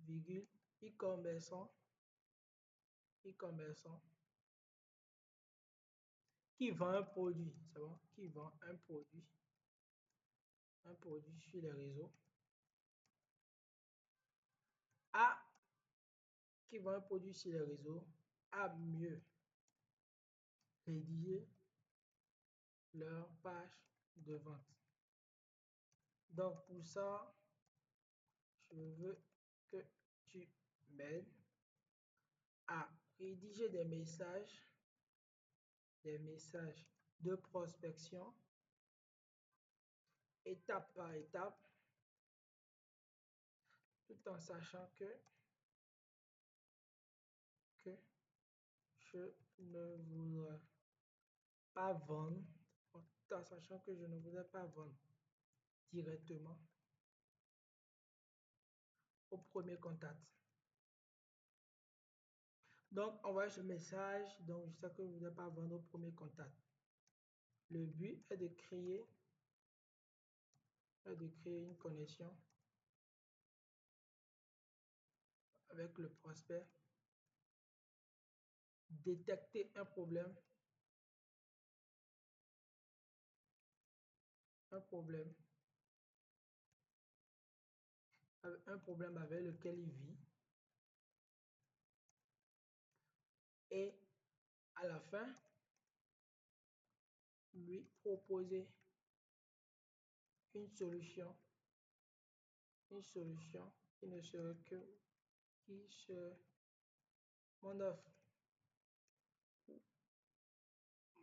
virgule, e-commerçants, qui vend un produit, c'est bon, qui vend un produit sur les réseaux, à, qui vend un produit sur les réseaux, à mieux rédiger leur page de vente. Donc pour ça, je veux que tu m'aides à rédiger des messages de prospection étape par étape, tout en sachant que je ne voudrais pas vendre, tout en sachant que je ne voudrais pas vendre directement au premier contact. Donc, envoyez ce message, donc je sais que vous ne voudrez pas vendre au premier contact. Le but est de créer une connexion avec le prospect, détecter un problème avec lequel il vit, et à la fin, lui proposer une solution qui ne serait qui serait mon offre ou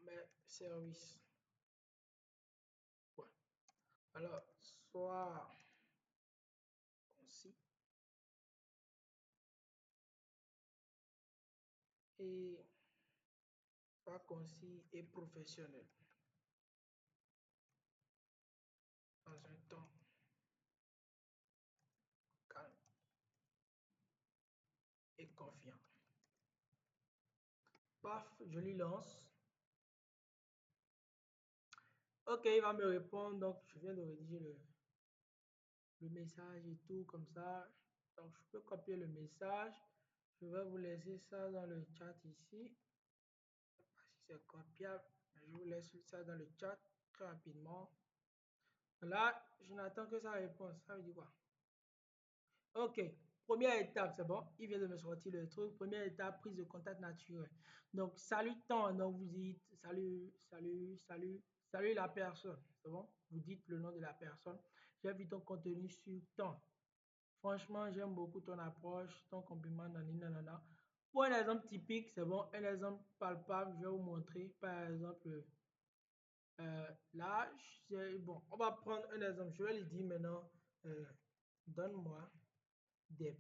mes services. Ouais. Alors, soit concis et professionnel dans un temps calme et confiant. Paf, je lui lance. Ok, il va me répondre. Donc, je viens de rédiger le message et tout comme ça. Donc, je peux copier le message. Je vais vous laisser ça dans le chat ici. Je ne sais pas si c'est copiable, mais je vous laisse ça dans le chat très rapidement. Là, je n'attends que sa réponse. Ça veut dire quoi? Ok. première étape, c'est bon, il vient de me sortir le truc. Première étape, prise de contact naturel. Donc, salut temps, donc vous dites salut la personne, c'est bon? Vous dites le nom de la personne. J'ai vu ton contenu sur temps. Franchement, j'aime beaucoup ton approche, ton compliment, nanana. Pour un exemple typique, c'est bon, un exemple palpable, je vais vous montrer. Par exemple, là, bon, on va prendre un exemple. Je vais lui dire maintenant, donne-moi des,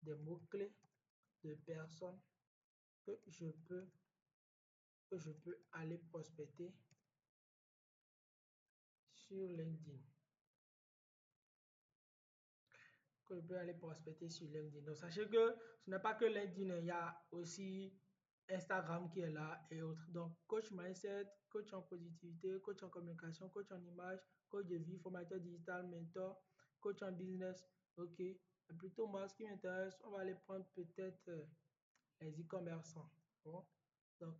des mots-clés de personnes que je peux aller prospecter sur LinkedIn. Que je peux aller prospecter sur LinkedIn. Donc, sachez que ce n'est pas que LinkedIn, il y a aussi Instagram qui est là et autres. Donc, coach mindset, coach en positivité, coach en communication, coach en image, coach de vie, formateur digital, mentor, coach en business. Ok. Et plutôt, moi, ce qui m'intéresse, on va aller prendre peut-être les e-commerçants. Bon. Donc,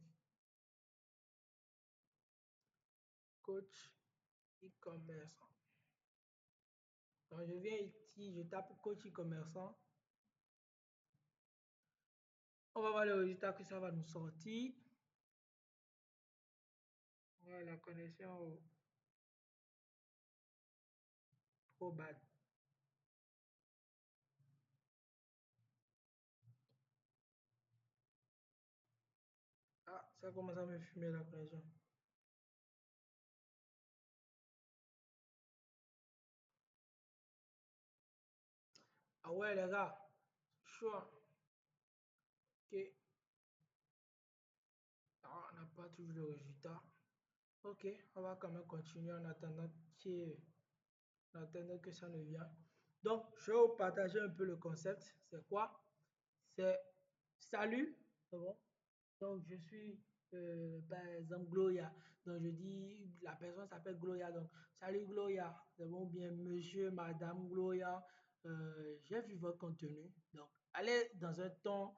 coach e-commerçant. Donc, je viens ici, je tape coach e-commerçant. On va voir le résultat que ça va nous sortir. Ouais, la connexion trop bad. Ah, ça commence à me fumer la connexion. Ah ouais, les gars, chaud. Ok. Ah, on n'a pas toujours le résultat. Ok, on va quand même continuer en attendant que ça ne vienne. Donc, je vais vous partager un peu le concept. C'est quoi? C'est salut. C'est bon? Donc, je suis, par exemple, Gloria. Donc, je dis, la personne s'appelle Gloria. Donc, salut Gloria. C'est bon, bien, monsieur, madame Gloria. J'ai vu votre contenu. Donc, allez dans un ton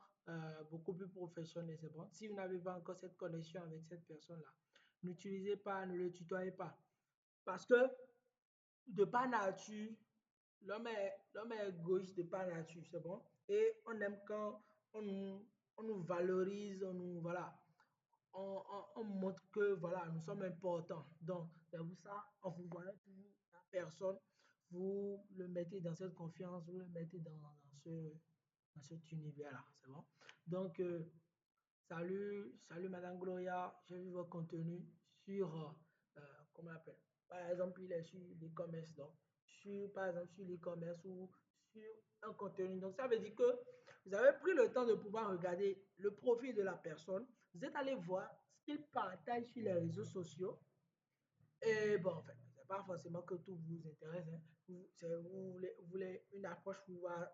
beaucoup plus professionnel. C'est bon. Si vous n'avez pas encore cette connexion avec cette personne-là, n'utilisez pas, ne le tutoyez pas. Parce que, de par nature, l'homme est égoïste de par nature. C'est bon. Et on aime quand on nous valorise, voilà on montre que voilà, nous sommes importants. Donc, c'est pour ça, en vous voyant toujours la personne, vous le mettez dans cette confiance, vous le mettez dans cet univers-là. C'est bon? Donc, salut Madame Gloria, j'ai vu votre contenu sur, comment on appelle? Par exemple, il est sur l'e-commerce, donc, par exemple, sur l'e-commerce ou sur un contenu. Donc, ça veut dire que vous avez pris le temps de pouvoir regarder le profil de la personne. Vous êtes allé voir ce qu'il partage sur les réseaux sociaux. Et bon, en fait, c'est pas forcément que tout vous intéresse. Hein. Vous voulez une approche pour pouvoir,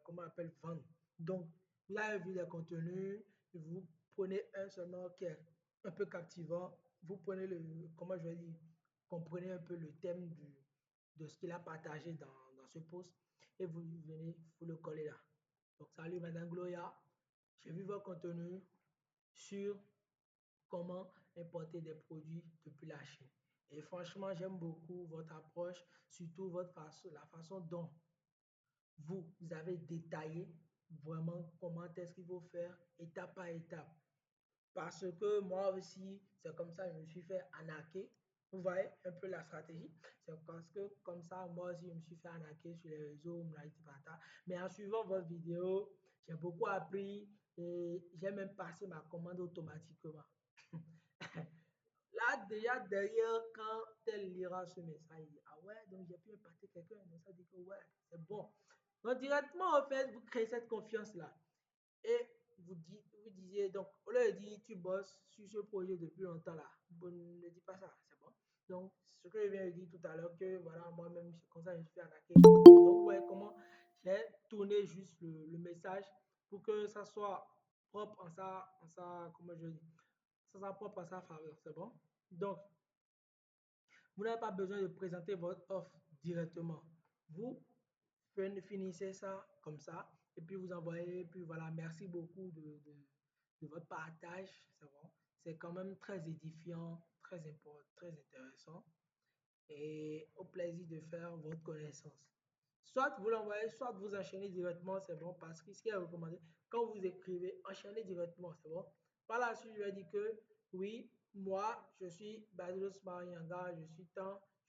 comment on appelle, vendre. Donc, vous avez vu les contenus, vous prenez un seulement qui est un peu captivant. Vous prenez comment je vais dire, comprenez un peu le thème de ce qu'il a partagé dans ce post et vous venez, vous le collez là. Donc, salut Madame Gloria, j'ai vu votre contenu sur comment importer des produits depuis la Chine. Et franchement, j'aime beaucoup votre approche, surtout la façon dont vous avez détaillé vraiment comment est-ce qu'il faut faire étape par étape. Parce que moi aussi, c'est comme ça que je me suis fait arnaquer. Vous voyez un peu la stratégie. C'est parce que comme ça, moi aussi, je me suis fait arnaquer sur les réseaux, mais en suivant votre vidéo, j'ai beaucoup appris et j'ai même passé ma commande automatiquement. Là, déjà derrière, quand elle lira ce message, ah ouais, donc j'ai pu impacter quelqu'un, mais ça dit que ouais, c'est bon. Donc directement, en fait, vous créez cette confiance-là. Et vous disiez, donc, au lieu de dire, tu bosses sur ce projet depuis longtemps là, bon, ne dis pas ça, c'est bon. Donc, ce que je viens de dire tout à l'heure, que voilà, moi-même, c'est comme ça que je suis attaqué. Donc, ouais, comment j'ai tourné juste le message pour que ça soit propre comment je dis, ça soit propre à sa faveur, c'est bon. Donc, vous n'avez pas besoin de présenter votre offre directement. Vous finissez ça comme ça et puis vous envoyez, et puis voilà, merci beaucoup de votre partage. C'est bon. C'est quand même très édifiant, très important, très intéressant et au plaisir de faire votre connaissance. Soit vous l'envoyez, soit vous enchaînez directement, c'est bon, parce que ce qui est recommandé, quand vous écrivez, enchaînez directement, c'est bon. Par la suite, je vais dire que oui, moi, je suis Basilos Marianga, je suis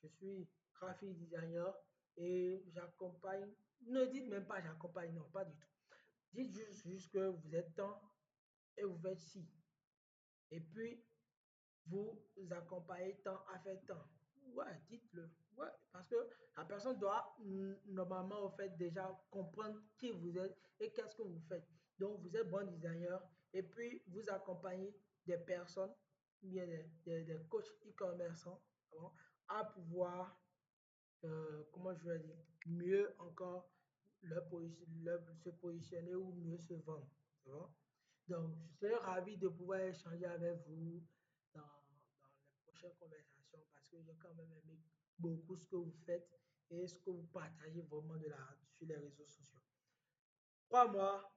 je suis graphic designer et j'accompagne. Ne dites même pas j'accompagne, non, pas du tout. Dites juste que vous êtes temps et vous faites ci. Et puis, vous accompagnez tant à faire tant. Ouais, dites-le. Ouais, parce que la personne doit normalement, au fait, déjà comprendre qui vous êtes et qu'est-ce que vous faites. Donc, vous êtes bon designer et puis vous accompagnez des personnes, bien des coachs e-commerçants, bon, à pouvoir, comment je vais dire, mieux encore se positionner ou mieux se vendre. Bon. Donc, je serais ravi de pouvoir échanger avec vous dans les prochaines conversations parce que j'ai quand même aimé beaucoup ce que vous faites et ce que vous partagez vraiment sur les réseaux sociaux. Crois-moi,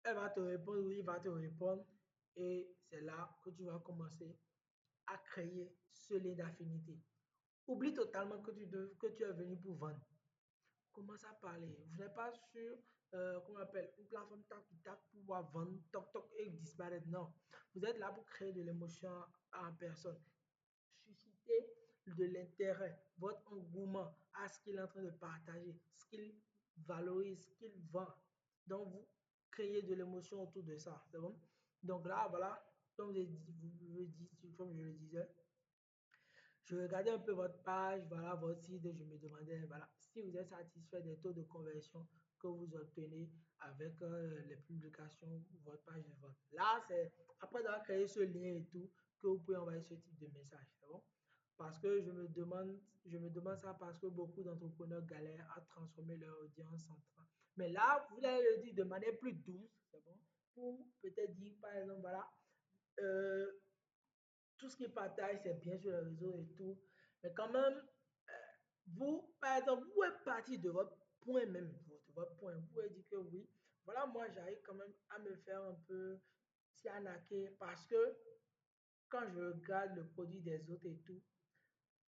elle va te répondre, oui, il va te répondre et c'est là que tu vas commencer à créer ce lien d'affinité. Oublie totalement que tu es venu pour vendre. Commence à parler. Vous n'êtes pas sur, comment on appelle, une plateforme tac tac pour pouvoir vendre, toc toc et disparaître. Non. Vous êtes là pour créer de l'émotion en personne. Susciter de l'intérêt, votre engouement à ce qu'il est en train de partager, ce qu'il valorise, ce qu'il vend. Donc, vous créez de l'émotion autour de ça. C'est bon? Donc là, voilà, comme je le disais, je regardais un peu votre page, voilà, votre site, et je me demandais, voilà, si vous êtes satisfait des taux de conversion que vous obtenez avec les publications, votre page de vente. Là, c'est après avoir créé ce lien et tout, que vous pouvez envoyer ce type de message. C'est bon? Parce que je me demande ça parce que beaucoup d'entrepreneurs galèrent à transformer leur audience en train. Mais là, vous allez le dire de manière plus douce, c'est bon? Pour peut-être dire, par exemple, voilà, euh, tout ce qui partage, c'est bien sur les réseaux et tout. Mais quand même, vous, par exemple, vous êtes parti de votre point même, de votre point. Vous pouvez dire que oui, voilà, moi, j'arrive quand même à me faire un peu si arnaquer parce que quand je regarde le produit des autres et tout,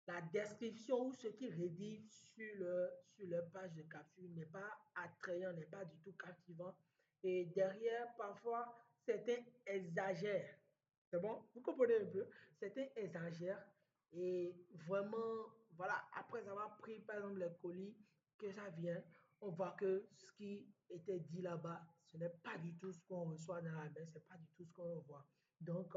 la description ou ce qu'ils rédigent sur leur page de capture n'est pas attrayant, n'est pas du tout captivant. Et derrière, parfois, certains exagèrent. C'est bon? Vous comprenez un peu? Certains exagèrent. Et vraiment, voilà, après avoir pris, par exemple, les colis, que ça vient, on voit que ce qui était dit là-bas, ce n'est pas du tout ce qu'on reçoit dans la main, ce n'est pas du tout ce qu'on voit. Donc,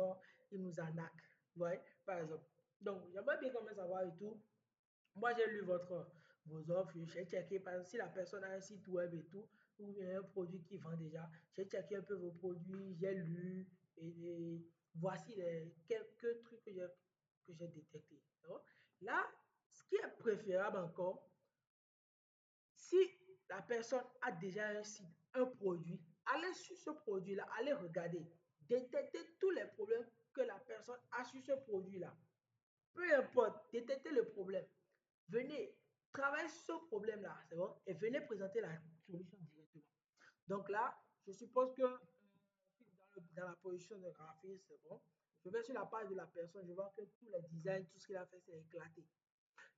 ils nous arnaquent. Ouais, par exemple. Donc, j'aimerais bien quand même savoir et tout. Moi, j'ai lu vos offres, j'ai checké, par exemple, si la personne a un site web et tout, ou bien un produit qui vend déjà, j'ai checké un peu vos produits, j'ai lu, et voici quelques trucs que j'ai détectés. Donc, là, ce qui est préférable encore, si la personne a déjà un site, un produit, allez sur ce produit-là, allez regarder, détectez tous les problèmes que la personne a sur ce produit-là. Peu importe, détectez le problème. Venez, travaillez sur ce problème-là, c'est bon? Et venez présenter la solution directement. Donc là, je suppose que dans la position de graphiste, c'est bon. Je vais sur la page de la personne, je vois que tous les designs, tout ce qu'il a fait, c'est éclaté.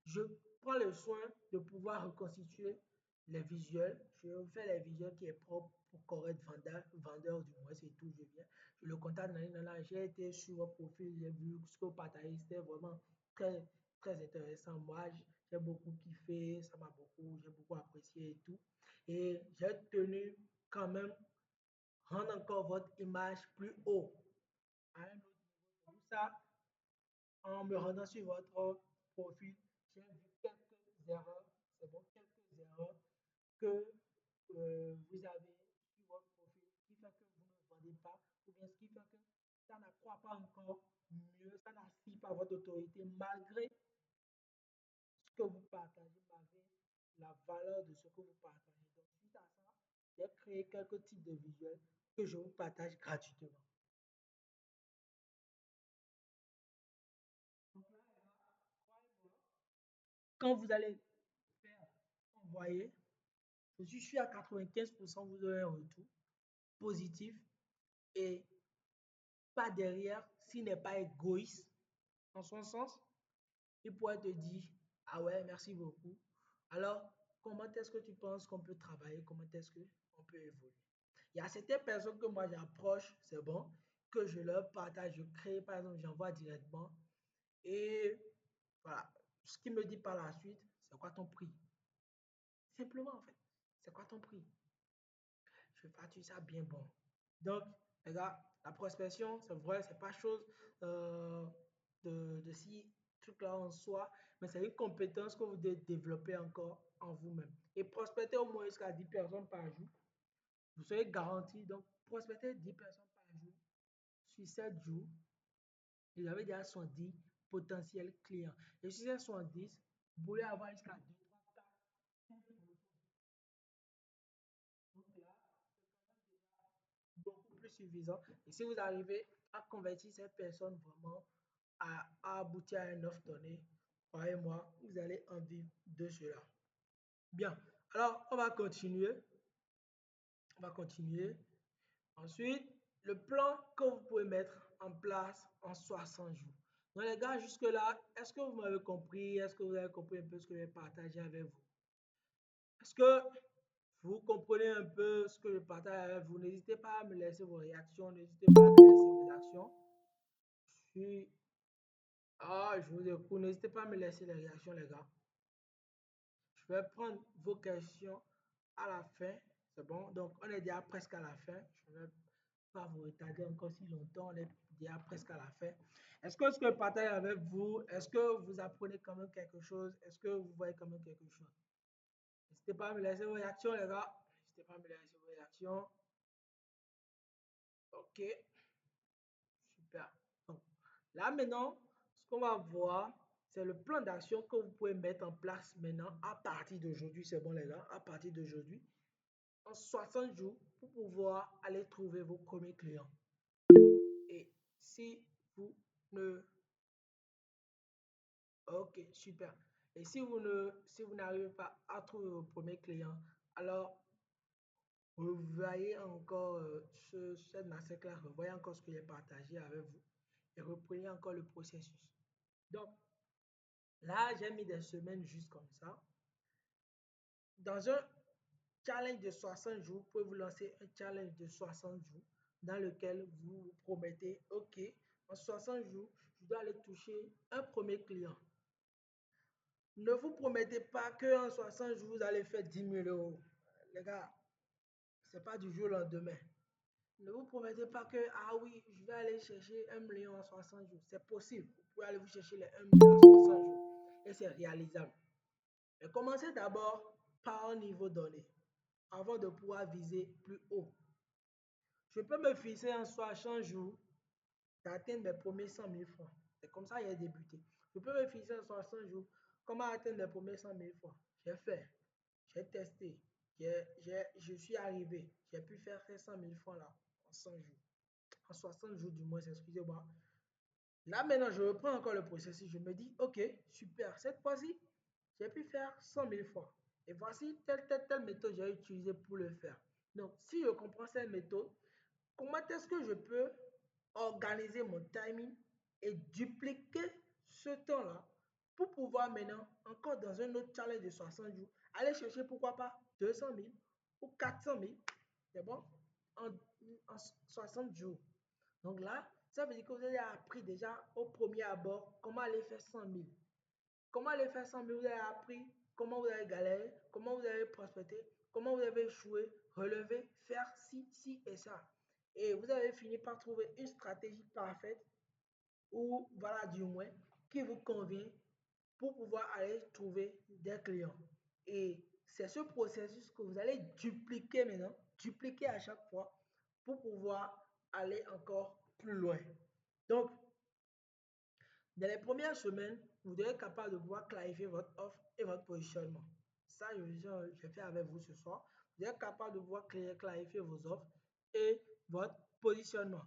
Je prends le soin de pouvoir reconstituer les visuels. Je fais les visuels qui est propre pour correct vendeur du moins, c'est tout. Je viens, je le contacte. J'ai été sur votre profil, j'ai vu ce que vous partagez, c'était vraiment très, très intéressant. Moi, j'ai beaucoup kiffé, j'ai beaucoup apprécié et tout. Et j'ai tenu quand même rendre encore votre image plus haut à un autre niveau. Tout ça, en me rendant sur votre profil, j'ai vu quelques erreurs, c'est bon, quelques erreurs que vous avez sur votre profil qui fait que vous ne vendez pas, ou bien ce qui fait que ça n'accroît pas encore mieux, ça n'assure pas votre autorité malgré ce que vous partagez, malgré la valeur de ce que vous partagez. Donc, suite à ça, j'ai créé quelques types de visuels que je vous partage gratuitement. Donc là, croyez-moi, quand vous allez faire envoyer, je suis sûr à 95%, vous aurez un retour positif et pas derrière, s'il n'est pas égoïste en son sens, il pourrait te dire, ah ouais, merci beaucoup. Alors, comment est-ce que tu penses qu'on peut travailler, comment est-ce qu'on peut évoluer. Il y a certaines personnes que moi j'approche, c'est bon, que je leur partage, je crée, par exemple, j'envoie directement. Et voilà, ce qui me dit par la suite, c'est quoi ton prix? Simplement en fait, c'est quoi ton prix? Je facture ça bien bon. Donc, les gars, la prospection, c'est vrai, c'est pas chose euh, de si truc là en soi, mais c'est une compétence que vous devez développer encore en vous-même. Et prospecter au moins jusqu'à 10 personnes par jour, vous serez garanti. Donc, prospecter 10 personnes par jour sur 7 jours, vous avez déjà 70 potentiels clients. Et sur ces 70, vous pouvez avoir jusqu'à 2, 3, 4, 5 donc là, beaucoup plus suffisant. Et si vous arrivez à convertir cette personne vraiment à aboutir à une offre donnée, croyez-moi, vous allez en vivre de cela. Bien, alors on va continuer. On va continuer. Ensuite, le plan que vous pouvez mettre en place en 60 jours. Donc les gars, jusque-là, est-ce que vous m'avez compris? Est-ce que vous avez compris un peu ce que j'ai partagé avec vous? Est-ce que vous comprenez un peu ce que je partage avec vous? N'hésitez pas à me laisser vos réactions, n'hésitez pas à me laisser vos actions. Je vous écoute, n'hésitez pas à me laisser les réactions, les gars. Je vais prendre vos questions à la fin. C'est bon? Donc, on est déjà presque à la fin. Je ne vais pas vous retarder encore si longtemps. On est déjà presque à la fin. Est-ce que ce que je partage avec vous, est-ce que vous apprenez quand même quelque chose? Est-ce que vous voyez quand même quelque chose? N'hésitez pas à me laisser vos réactions, les gars. N'hésitez pas à me laisser vos réactions. Ok, super. Donc, là maintenant, ce qu'on va voir, c'est le plan d'action que vous pouvez mettre en place maintenant à partir d'aujourd'hui. C'est bon, les gars, à partir d'aujourd'hui, en 60 jours, pour pouvoir aller trouver vos premiers clients. Et si vous ne... Ok, super. Et si vous n'arrivez pas à trouver vos premiers clients, alors vous voyez encore cette masterclass, vous voyez encore ce que j'ai partagé avec vous et reprenez encore le processus. Donc, là, j'ai mis des semaines juste comme ça. Dans un challenge de 60 jours, vous pouvez vous lancer un challenge de 60 jours dans lequel vous vous promettez, OK, en 60 jours, je dois aller toucher un premier client. Ne vous promettez pas qu'en 60 jours, vous allez faire 10 000 euros. Les gars, ce n'est pas du jour au lendemain. Ne vous promettez pas que, ah oui, je vais aller chercher 1 million en 60 jours. C'est possible. Vous pouvez aller vous chercher les 1 million en 60 jours. Et c'est réalisable. Mais commencez d'abord par un niveau donné avant de pouvoir viser plus haut. Je peux me fixer en 60 jours d'atteindre mes premiers 100 000 francs. C'est comme ça que j'ai débuté. Je peux me fixer en 60 jours comment atteindre mes premiers 100 000 francs. J'ai fait, j'ai testé, je suis arrivé. J'ai pu faire ces 100 000 francs là en 100 jours. En 60 jours du moins, excusez-moi. Là maintenant, je reprends encore le processus. Je me dis, ok, super, cette fois-ci, j'ai pu faire 100 000 francs. Et voici telle méthode que j'ai utilisée pour le faire. Donc, si je comprends cette méthode, comment est-ce que je peux organiser mon timing et dupliquer ce temps-là pour pouvoir maintenant, encore dans un autre challenge de 60 jours, aller chercher pourquoi pas 200 000 ou 400 000, c'est bon, en 60 jours. Donc là, ça veut dire que vous avez appris déjà au premier abord comment aller faire 100 000. Comment aller faire 100 000, vous avez appris comment vous avez galéré, comment vous avez prospecté, comment vous avez échoué, relevé, faire ci et ça. Et vous avez fini par trouver une stratégie parfaite ou voilà du moins qui vous convient pour pouvoir aller trouver des clients. Et c'est ce processus que vous allez dupliquer maintenant, dupliquer à chaque fois pour pouvoir aller encore plus loin. Donc, dans les premières semaines, vous devez être capable de pouvoir clarifier votre offre et votre positionnement. Ça, je fais avec vous ce soir. Vous devez être capable de pouvoir clarifier vos offres et votre positionnement.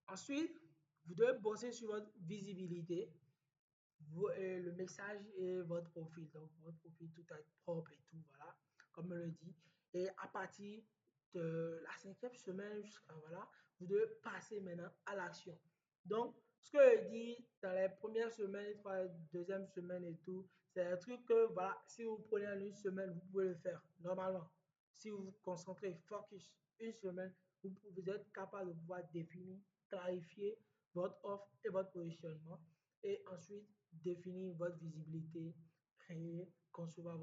Ensuite, vous devez bosser sur votre visibilité, le message et votre profil. Donc, votre profil, tout être propre et tout, voilà, comme on le dit. Et à partir de la 5e semaine jusqu'à voilà, vous devez passer maintenant à l'action. Donc, Ce que je dis dans les premières semaines, deuxième semaine et tout, c'est un truc que, voilà, si vous prenez en une semaine, vous pouvez le faire, normalement. Si vous vous concentrez, focus, une semaine, vous êtes capable de pouvoir définir, clarifier votre offre et votre positionnement. Et ensuite, définir votre visibilité, créer, concevoir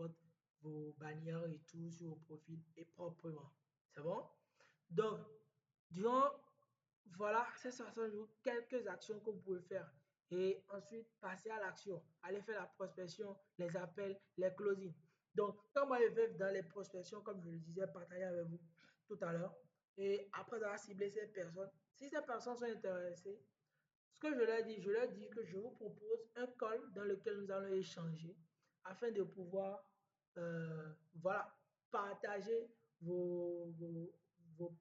vos bannières et tout sur vos profils et proprement. C'est bon? Donc, durant, voilà, ces 60 jours, quelques actions que vous pouvez faire. Et ensuite, passer à l'action. Allez faire la prospection, les appels, les closings. Donc, quand moi je vais dans les prospections, comme je le disais, partager avec vous tout à l'heure, et après avoir ciblé ces personnes, si ces personnes sont intéressées, ce que je leur dis que je vous propose un call dans lequel nous allons échanger afin de pouvoir voilà, partager vos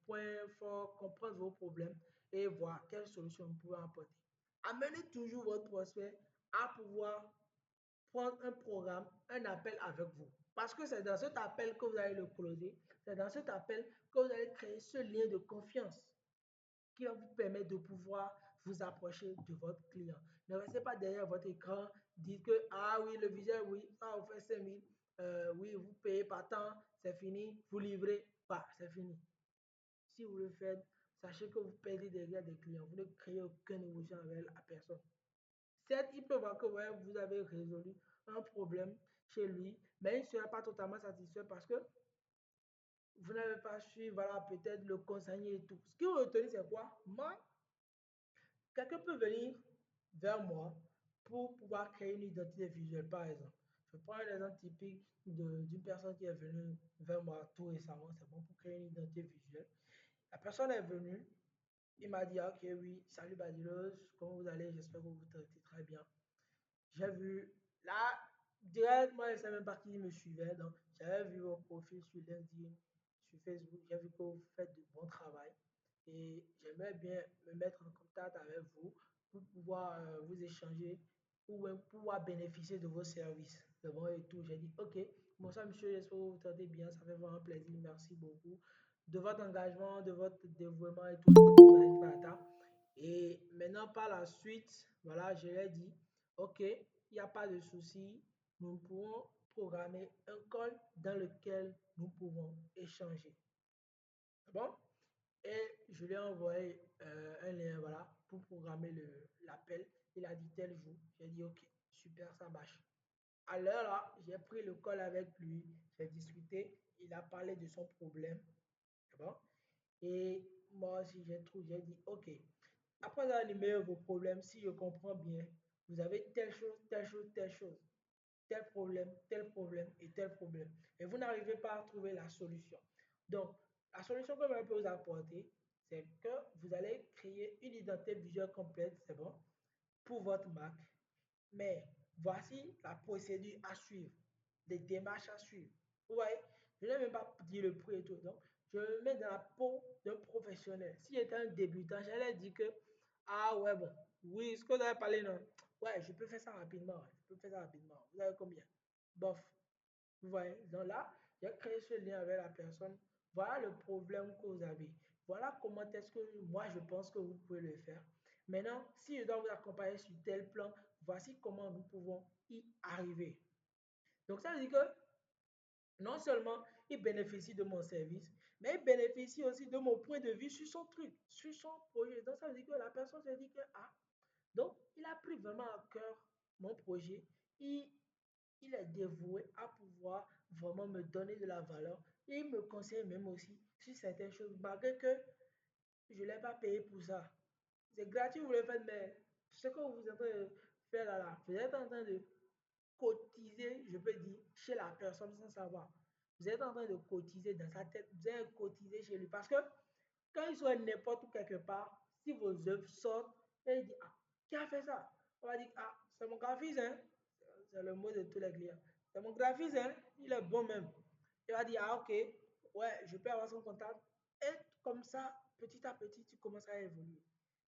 points forts, comprendre vos problèmes et voir quelles solutions vous pouvez apporter. Amenez toujours votre prospect à pouvoir prendre un programme, un appel avec vous. Parce que c'est dans cet appel que vous allez le closer, c'est dans cet appel que vous allez créer ce lien de confiance qui va vous permettre de pouvoir vous approcher de votre client. Ne restez pas derrière votre écran, dites que, ah oui, le visuel, oui, ça vous fait 5 000, oui, vous payez par temps, c'est fini, vous livrez, pas, c'est fini. Si vous le faites, sachez que vous perdez derrière des clients, vous ne créez aucun émotion avec la personne. Certes, il peut voir que ouais, vous avez résolu un problème chez lui, mais il ne sera pas totalement satisfait parce que vous n'avez pas su, voilà, peut-être le conseiller et tout. Ce qui vous retenez, c'est quoi? Moi, quelqu'un peut venir vers moi pour pouvoir créer une identité visuelle, par exemple. Je prends un exemple typique d'une personne qui est venue vers moi tout récemment, c'est bon pour créer une identité visuelle. La personne est venue, il m'a dit, ok, oui, salut Badilos, comment vous allez? J'espère que vous vous traitez très bien. J'ai vu, là, direct, moi, je ne savais même pas qui me suivait, donc j'avais vu vos profils sur LinkedIn, sur Facebook, j'ai vu que vous faites du bon travail et j'aimerais bien me mettre en contact avec vous pour pouvoir vous échanger, pour pouvoir bénéficier de vos services. C'est bon et tout. J'ai dit, ok, bonsoir monsieur, j'espère que vous vous traitez bien, ça fait vraiment plaisir, merci beaucoup de votre engagement, de votre dévouement et tout. Et maintenant, par la suite, voilà, je lui ai dit, ok, il n'y a pas de souci, nous pouvons programmer un call dans lequel nous pouvons échanger. Bon? Et je lui ai envoyé un lien, voilà, pour programmer l'appel. Il a dit tel jour. J'ai dit, ok, super, ça marche. À l'heure là, j'ai pris le call avec lui, j'ai discuté, il a parlé de son problème. Bon? Et moi aussi, j'ai dit, ok, après avoir énuméré vos problèmes, si je comprends bien, vous avez telle chose, telle chose, telle chose, tel problème et tel problème. Et vous n'arrivez pas à trouver la solution. Donc, la solution que je peux vous apporter, c'est que vous allez créer une identité visuelle complète, c'est bon, pour votre marque. Mais voici la procédure à suivre, des démarches à suivre. Vous voyez, je n'ai même pas dit le prix et tout. Donc, je me mets dans la peau d'un professionnel. Si j'étais un débutant, j'allais dire que, ah ouais, bon, oui, ce que vous avez parlé, non. Ouais, je peux faire ça rapidement. Je peux faire ça rapidement. Vous avez combien? Bof. Vous voyez, donc là, j'ai créé ce lien avec la personne. Voilà le problème que vous avez. Voilà comment est-ce que moi je pense que vous pouvez le faire. Maintenant, si je dois vous accompagner sur tel plan, voici comment nous pouvons y arriver. Donc ça veut dire que non seulement il bénéficie de mon service, mais il bénéficie aussi de mon point de vue sur son truc, sur son projet. Donc ça veut dire que la personne se dit que, ah, donc il a pris vraiment à cœur mon projet. Il, il est dévoué à pouvoir vraiment me donner de la valeur et il me conseille même aussi sur certaines choses, malgré que je ne l'ai pas payé pour ça. C'est gratuit, vous le faites, mais ce que vous êtes en train de faire là, vous êtes en train de cotiser, je peux dire, chez la personne sans savoir. Vous êtes en train de cotiser dans sa tête, vous êtes cotisé chez lui. Parce que quand il soit n'importe où quelque part, si vos œuvres sortent, et il dit, ah, qui a fait ça? On va dire, ah, c'est mon graphiste, hein? C'est le mot de tous les clients. C'est mon graphiste, hein? Il est bon même. Il va dire, ah, ok, ouais, je peux avoir son contact. Et comme ça, petit à petit, tu commences à évoluer.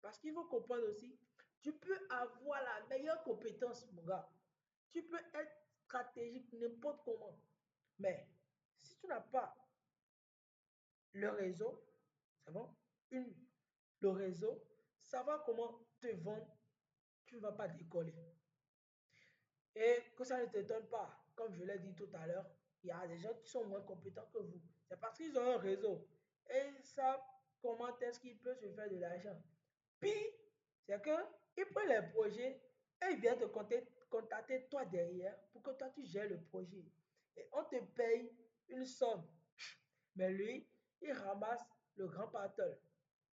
Parce qu'il faut comprendre aussi, tu peux avoir la meilleure compétence, mon gars. Tu peux être stratégique n'importe comment. Mais si tu n'as pas le réseau, c'est bon? Le réseau, savoir comment te vendre, tu ne vas pas décoller. Et que ça ne t'étonne pas, comme je l'ai dit tout à l'heure, il y a des gens qui sont moins compétents que vous. C'est parce qu'ils ont un réseau et ils savent comment est-ce qu'ils peuvent se faire de l'argent. Puis, c'est qu'ils prennent les projets et ils viennent te contacter toi derrière pour que toi tu gères le projet. Et on te paye une somme. Mais lui, il ramasse le grand partenaire.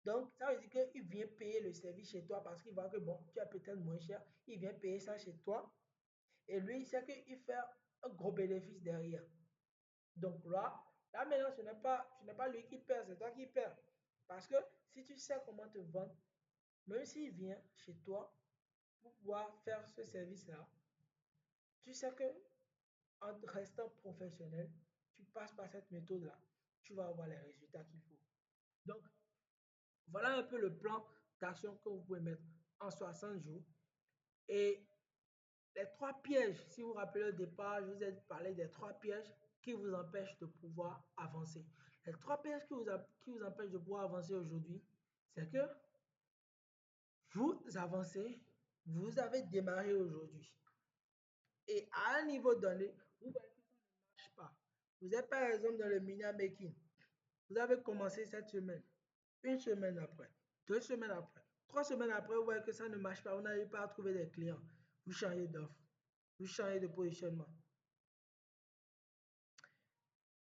Donc, ça veut dire qu'il vient payer le service chez toi parce qu'il voit que bon, tu as peut-être moins cher. Il vient payer ça chez toi. Et lui, il sait qu'il fait un gros bénéfice derrière. Donc là maintenant, ce n'est pas lui qui perd, c'est toi qui perds. Parce que si tu sais comment te vendre, même s'il vient chez toi pour pouvoir faire ce service-là, tu sais que en restant professionnel, tu passes par cette méthode-là, tu vas avoir les résultats qu'il faut. Donc, voilà un peu le plan d'action que vous pouvez mettre en 60 jours. Et les 3 pièges, si vous vous rappelez au départ, je vous ai parlé des 3 pièges qui vous empêchent de pouvoir avancer. Les 3 pièges qui vous empêchent de pouvoir avancer aujourd'hui, c'est que vous avancez, vous avez démarré aujourd'hui. Et à un niveau donné, vous voyez que ça ne marche pas. Vous êtes par exemple dans le media making. Vous avez commencé cette semaine, une semaine après, 2 semaines après, 3 semaines après, vous voyez que ça ne marche pas. Vous n'arrivez pas à trouver des clients. Vous changez d'offre, vous changez de positionnement.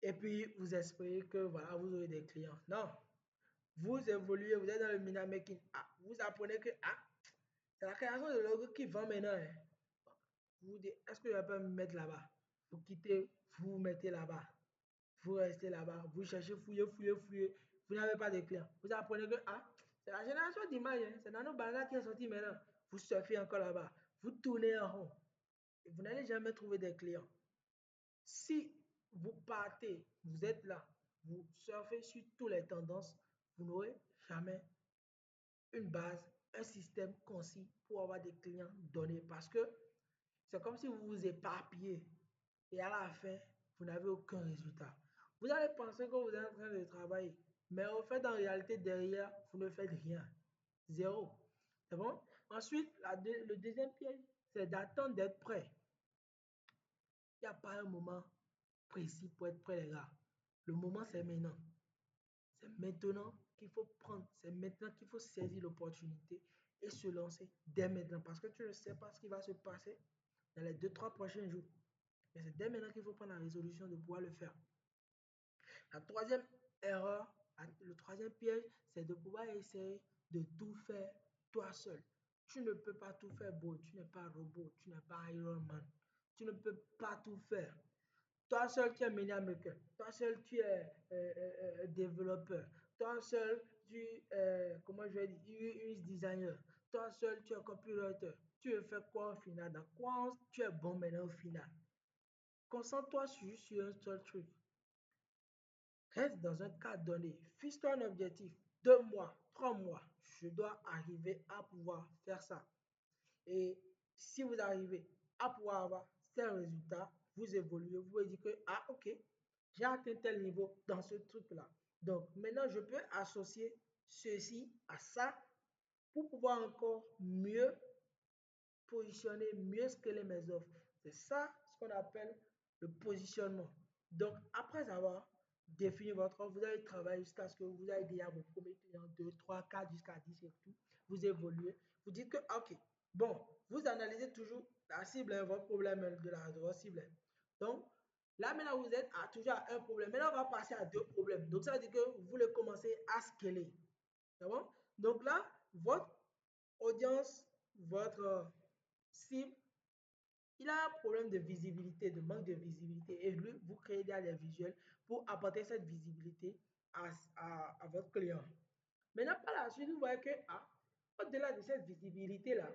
Et puis, vous espérez que voilà, vous aurez des clients. Non, vous évoluez, vous êtes dans le media making. Ah, vous apprenez que c'est la création de logo qui vend maintenant. Hein. Vous dites, est-ce que je vais pas me mettre là-bas? Vous quittez, vous vous mettez là-bas. Vous restez là-bas, vous cherchez, fouillez. Vous n'avez pas de clients. Vous apprenez que c'est la génération d'images. Hein. C'est Nano Banana qui est sorti maintenant. Vous surfez encore là-bas. Vous tournez en rond. Et vous n'allez jamais trouver des clients. Si vous partez, vous êtes là, vous surfez sur toutes les tendances, vous n'aurez jamais une base, un système concis pour avoir des clients donnés parce que c'est comme si vous vous éparpillez et à la fin, vous n'avez aucun résultat. Vous allez penser que vous êtes en train de travailler, mais au fait, en réalité, derrière, vous ne faites rien. Zéro. C'est bon? Ensuite, le deuxième piège, c'est d'attendre d'être prêt. Il n'y a pas un moment précis pour être prêt, les gars. Le moment, c'est maintenant. C'est maintenant qu'il faut prendre, c'est maintenant qu'il faut saisir l'opportunité et se lancer dès maintenant. Parce que tu ne sais pas ce qui va se passer dans les 2-3 prochains jours. Mais c'est dès maintenant qu'il faut prendre la résolution de pouvoir le faire. La troisième erreur, le troisième piège, c'est de pouvoir essayer de tout faire toi seul. Tu ne peux pas tout faire, beau. Tu n'es pas robot, tu n'es pas Iron Man. Tu ne peux pas tout faire. Toi seul, tu es media maker. Toi seul, tu es développeur. Toi seul, tu es, comment je vais dire, UX designer. Toi seul, tu es copywriter. Tu veux faire quoi au final? Dans quoi tu es bon maintenant au final? Concentre-toi sur un seul truc. Reste dans un cadre donné. Fixe-toi un objectif. 2 mois, 3 mois. Je dois arriver à pouvoir faire ça. Et si vous arrivez à pouvoir avoir ces résultats, vous évoluez, vous vous dites que, ok, j'ai atteint tel niveau dans ce truc-là. Donc, maintenant, je peux associer ceci à ça pour pouvoir encore mieux positionner, mieux scaler mes offres. C'est ça ce qu'on appelle le positionnement. Donc, après avoir défini votre offre, vous allez travailler jusqu'à ce que vous ayez déjà vos premiers clients, 2, 3, 4, jusqu'à 10 et tout. Vous évoluez. Vous dites que, ok, bon, vous analysez toujours la cible, votre problème de votre cible. Donc, là, maintenant, vous êtes toujours à un problème. Maintenant, on va passer à 2 problèmes. Donc, ça veut dire que vous voulez commencer à scaler. C'est bon? Donc là, votre audience, votre cible, il a un problème de visibilité, de manque de visibilité. Et lui, vous créez des visuels pour apporter cette visibilité à votre client. Maintenant, par la suite, vous voyez que, au-delà de cette visibilité-là,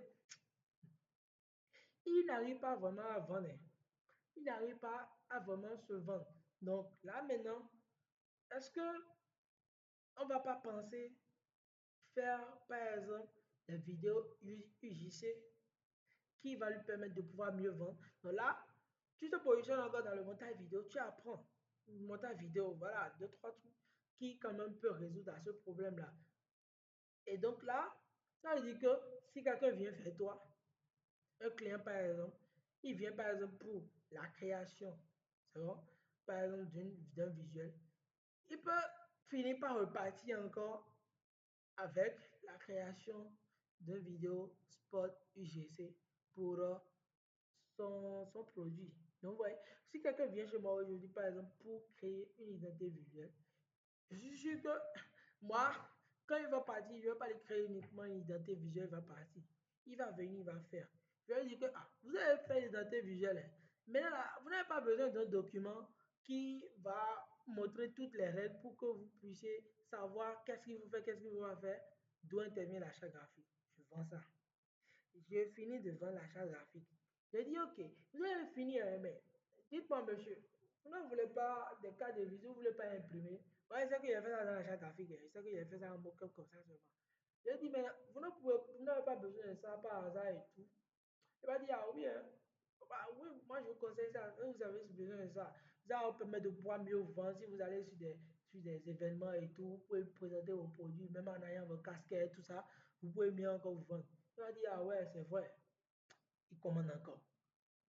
il n'arrive pas vraiment à vendre. Il n'arrive pas à vraiment se vendre. Donc là, maintenant, est-ce que on ne va pas penser faire, par exemple, des vidéos UGC qui va lui permettre de pouvoir mieux vendre? Donc là, tu te positionnes encore dans le montage vidéo, tu apprends. Montage vidéo, voilà, 2-3 trucs qui quand même peut résoudre à ce problème-là. Et donc là, ça veut dire que si quelqu'un vient vers toi, Un client, par exemple, il vient par exemple pour la création, c'est bon, par exemple d'un visuel. Il peut finir par repartir encore avec la création d'un vidéo spot UGC pour son produit. Donc, ouais, si quelqu'un vient chez moi aujourd'hui, par exemple, pour créer une identité visuelle, je suis sûr que moi, quand il va partir, je ne vais pas lui créer uniquement une identité visuelle, il va partir. Il va venir, il va faire. Je vais lui dire que vous avez fait l'identité visuelle, hein. Mais là, vous n'avez pas besoin d'un document qui va montrer toutes les règles pour que vous puissiez savoir qu'est-ce qu'il vous fait, qu'est-ce qu'il vous va faire, d'où intervient l'achat graphique. Je vends ça. J'ai fini de vendre l'achat graphique. J'ai dit, ok, vous avez fini, mais dites-moi, monsieur, vous ne voulez pas des cartes de visite, vous ne voulez pas imprimer. Ouais, c'est qu'il a fait ça dans l'achat graphique, c'est qu'il a fait ça en mock-up comme ça seulement. J'ai dit, mais vous n'avez pas besoin de ça par hasard et tout. Il m'a dit, ah oui, hein. Bah, oui, moi je vous conseille ça. Vous avez besoin de ça. Ça va vous permettre de pouvoir mieux vendre. Si vous allez sur des événements et tout, vous pouvez présenter vos produits, même en ayant vos casquettes, tout ça, vous pouvez mieux encore vous vendre. Il m'a dit, ah ouais, c'est vrai. Il commande encore.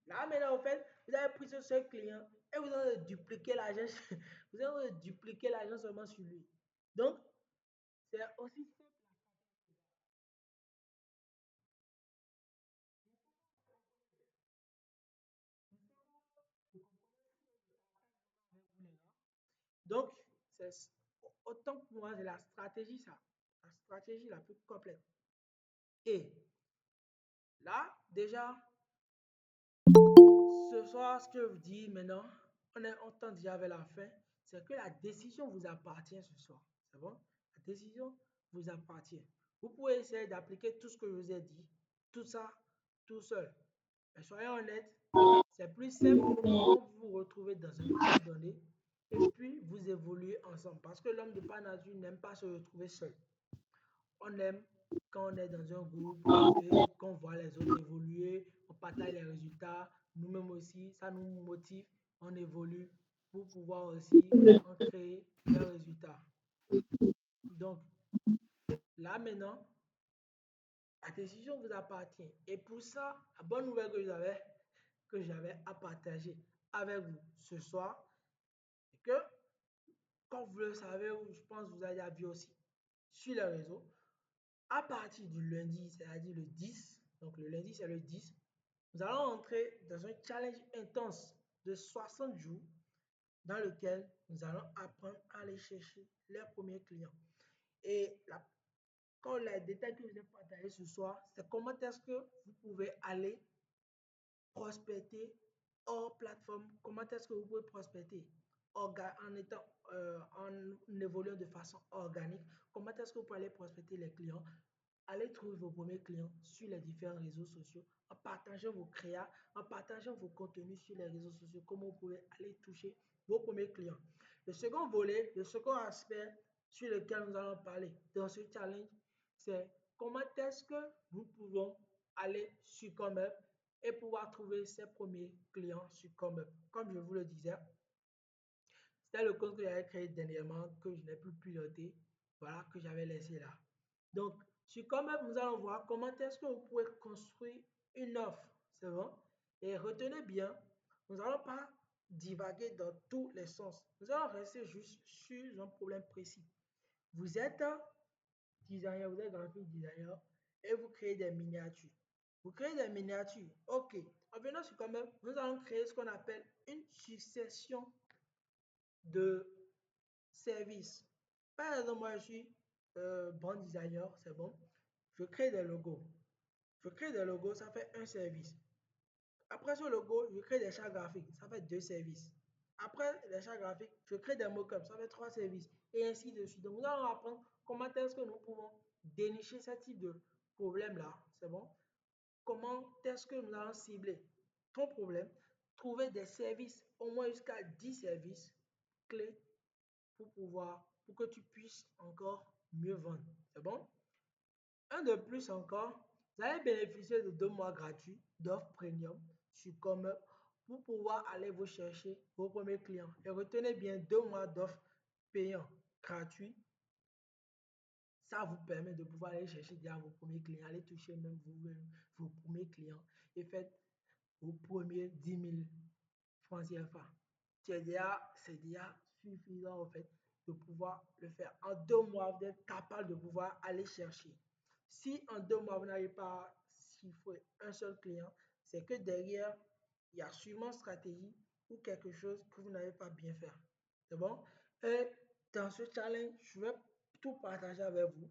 Là, maintenant, en fait, vous avez pris ce seul client et vous allez dupliquer l'argent, vous allez dupliquer l'argent seulement sur lui. Donc, c'est aussi simple. Donc, c'est autant pour moi, c'est la stratégie, ça. La stratégie la plus complète. Et là, déjà, ce soir, ce que je vous dis maintenant, on tend déjà vers la fin, c'est que la décision vous appartient ce soir. C'est bon? La décision vous appartient. Vous pouvez essayer d'appliquer tout ce que je vous ai dit, tout ça, tout seul. Mais soyons honnêtes, c'est plus simple quand vous vous retrouvez dans un groupe donné et puis vous évoluez ensemble. Parce que l'homme de par nature n'aime pas se retrouver seul. On aime quand on est dans un groupe et qu'on voit les autres évoluer, on partage les résultats, nous-mêmes aussi, ça nous motive, on évolue pour pouvoir aussi en créer des résultats. Donc, là maintenant, la décision vous appartient. Et pour ça, la bonne nouvelle que j'avais à partager avec vous ce soir, c'est que, comme vous le savez, je pense que vous avez vu aussi sur les réseaux, à partir du lundi, c'est-à-dire le 10, donc le lundi c'est le 10, nous allons entrer dans un challenge intense de 60 jours dans lequel nous allons apprendre à aller chercher les premiers clients. Et quand les détails que je vais partager ce soir, c'est comment est-ce que vous pouvez aller prospecter hors plateforme, comment est-ce que vous pouvez prospecter en évoluant de façon organique, comment est-ce que vous pouvez aller prospecter les clients, aller trouver vos premiers clients sur les différents réseaux sociaux, en partageant vos créas, en partageant vos contenus sur les réseaux sociaux, comment vous pouvez aller toucher vos premiers clients. Le second volet, le second aspect sur lequel nous allons parler dans ce challenge, c'est comment est-ce que nous pouvons aller sur Commerce et pouvoir trouver ses premiers clients sur Commerce. Comme je vous le disais, c'était le compte que j'avais créé dernièrement, que je n'ai plus piloté, voilà, que j'avais laissé là. Donc, sur Commerce, nous allons voir comment est-ce que vous pouvez construire une offre, c'est bon? Et retenez bien, nous n'allons pas divaguer dans tous les sens. Nous allons rester juste sur un problème précis. Vous êtes designer, vous êtes graphic designer et vous créez des miniatures. Vous créez des miniatures. Ok. En venant sur Commerce, nous allons créer ce qu'on appelle une succession de services. Par exemple, moi, je suis brand designer, c'est bon. Je crée des logos. Je crée des logos, ça fait un service. Après ce logo, je crée des chartes graphiques, ça fait deux services. Après les chartes graphiques, je crée des mock-ups, ça fait trois services. Et ainsi de suite. Donc, nous allons apprendre comment est-ce que nous pouvons dénicher ce type de problème-là. C'est bon? Comment est-ce que nous allons cibler ton problème, trouver des services, au moins jusqu'à 10 services clés pour que tu puisses encore mieux vendre. C'est bon? Un de plus encore, vous allez bénéficier de 2 mois gratuits d'offres premium sur Commerce pour pouvoir aller vous chercher vos premiers clients. Et retenez bien 2 mois d'offres payants gratuits. Ça vous permet de pouvoir aller chercher déjà vos premiers clients, aller toucher même vous, vos premiers clients et faites vos premiers 10 000 francs CFA. C'est déjà suffisant en fait de pouvoir le faire. En 2 mois, vous êtes capable de pouvoir aller chercher. Si en 2 mois, vous n'avez pas chiffré un seul client, c'est que derrière, il y a sûrement une stratégie ou quelque chose que vous n'avez pas bien fait. C'est bon? Et dans ce challenge, je vais tout partager avec vous.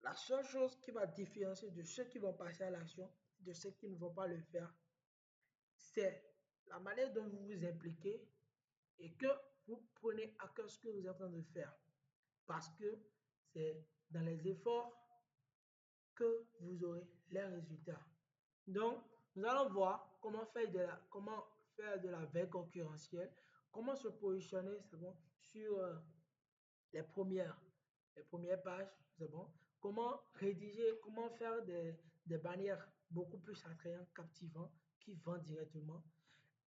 La seule chose qui va différencier de ceux qui vont passer à l'action, de ceux qui ne vont pas le faire, c'est la manière dont vous vous impliquez et que vous prenez à cœur ce que vous êtes en train de faire. Parce que c'est dans les efforts que vous aurez les résultats. Donc, nous allons voir comment faire de la veille concurrentielle, comment se positionner, c'est bon, sur les premières, les premières pages, c'est bon, comment rédiger, comment faire des bannières beaucoup plus attrayantes, captivantes, qui vendent directement,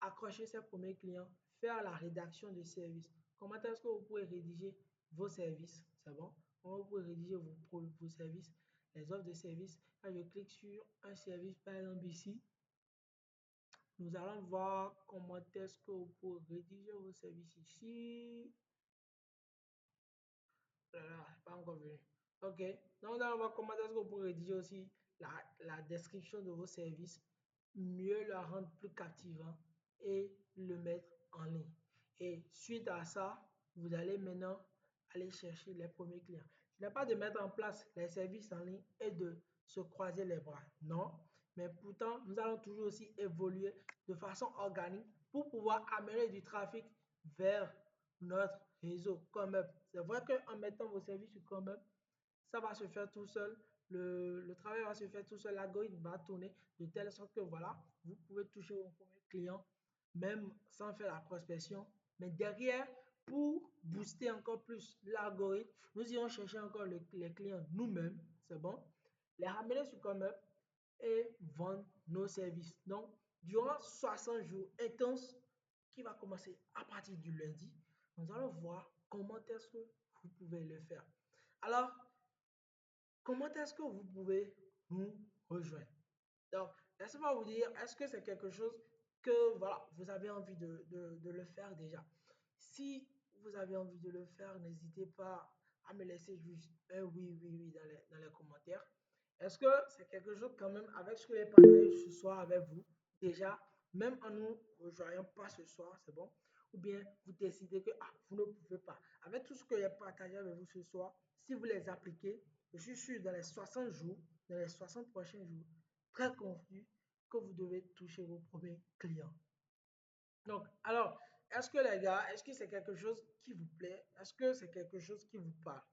accrocher ses premiers clients, faire la rédaction de services. Comment est-ce que vous pouvez rédiger vos services, c'est bon, comment vous pouvez rédiger vos services, les offres de services. Quand je clique sur un service, par exemple ici, nous allons voir comment est-ce que vous pouvez rédiger vos services ici. Voilà, pas encore venu. Ok, donc on va comment est-ce que vous pouvez rédiger aussi la description de vos services, mieux la rendre plus captivant et le mettre en ligne. Et suite à ça, vous allez maintenant aller chercher les premiers clients. Ce n'est pas de mettre en place les services en ligne et de se croiser les bras, non. Mais pourtant, nous allons toujours aussi évoluer de façon organique pour pouvoir amener du trafic vers notre réseau Comeup. C'est vrai qu'en mettant vos services sur Comeup, ça va se faire tout seul. Le travail va se faire tout seul. L'algorithme va tourner de telle sorte que voilà, vous pouvez toucher vos premiers clients même sans faire la prospection. Mais derrière, pour booster encore plus l'algorithme, nous irons chercher encore les clients nous-mêmes. C'est bon. Les ramener sur Comeup et vendre nos services. Donc, durant 60 jours intenses qui va commencer à partir du lundi, nous allons voir comment est-ce que vous pouvez le faire. Alors, comment est-ce que vous pouvez nous rejoindre? Donc, laissez-moi vous dire, est-ce que c'est quelque chose que voilà, vous avez envie de le faire déjà? Si vous avez envie de le faire, n'hésitez pas à me laisser juste un oui, oui, oui dans les commentaires. Est-ce que c'est quelque chose quand même avec ce que j'ai partagé ce soir avec vous, déjà, même en nous ne rejoignant pas ce soir, c'est bon? Ou bien vous décidez que vous ne pouvez pas. Avec tout ce que j'ai partagé avec vous ce soir, si vous les appliquez, je suis sûr dans les 60 jours, dans les 60 prochains jours, très convenu que vous devez toucher vos premiers clients. Donc, alors, est-ce que les gars, est-ce que c'est quelque chose qui vous plaît? Est-ce que c'est quelque chose qui vous parle?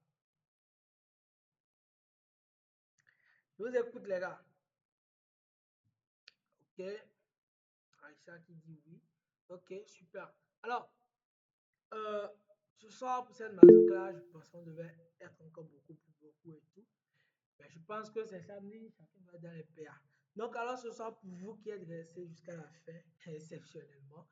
Je vous écoute, les gars. Ok. Aïcha qui dit oui. Ok, super. Alors, ce soir, pour cette masterclass, je pense qu'on devait être encore beaucoup et tout. Mais je pense que c'est samedi, chacun va dans les PA. Donc, alors, ce soir, pour vous qui êtes restés jusqu'à la fin, exceptionnellement,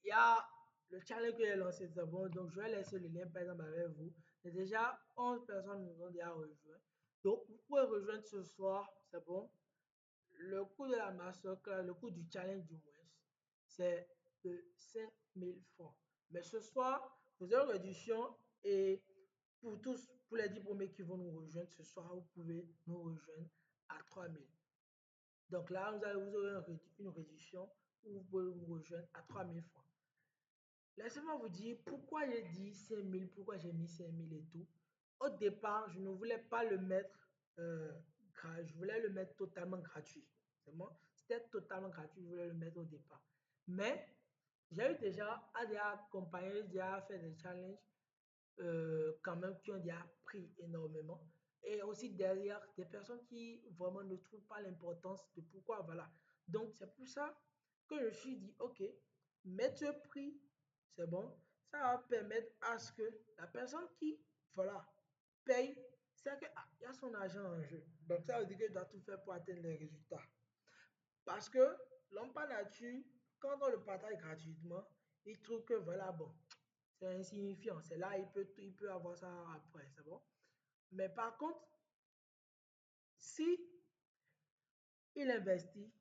il y a le challenge que j'ai lancé, c'est bon. Donc, je vais laisser le lien, par exemple, avec vous. Et déjà, 11 personnes nous ont déjà rejoint. Donc, vous pouvez rejoindre ce soir, c'est bon. Le coût de la masterclass, le coût du challenge du moins, c'est de 5 000 francs. Mais ce soir, vous avez une réduction et pour tous, pour les 10 premiers qui vont nous rejoindre ce soir, vous pouvez nous rejoindre à 3 000. Donc là, vous aurez une réduction où vous pouvez vous rejoindre à 3 000 francs. Laissez-moi vous dire pourquoi j'ai dit 5 000, pourquoi j'ai mis 5 000 et tout. Au départ, je ne voulais pas le mettre, je voulais le mettre totalement gratuit. C'est bon? C'était totalement gratuit, je voulais le mettre au départ. Mais j'ai eu déjà à des accompagner, déjà fait des challenges quand même qui ont déjà pris énormément. Et aussi derrière, des personnes qui vraiment ne trouvent pas l'importance de pourquoi, voilà. Donc, c'est pour ça que je me suis dit, OK, mettre ce prix, c'est bon, ça va permettre à ce que la personne qui, voilà, paye, c'est qu'il y a son argent en jeu. Donc, ça veut dire qu'il doit tout faire pour atteindre les résultats. Parce que l'homme par nature, quand on le partage gratuitement, il trouve que, voilà, bon, c'est insignifiant. C'est là, il peut avoir ça après, c'est bon. Mais par contre, si il investit,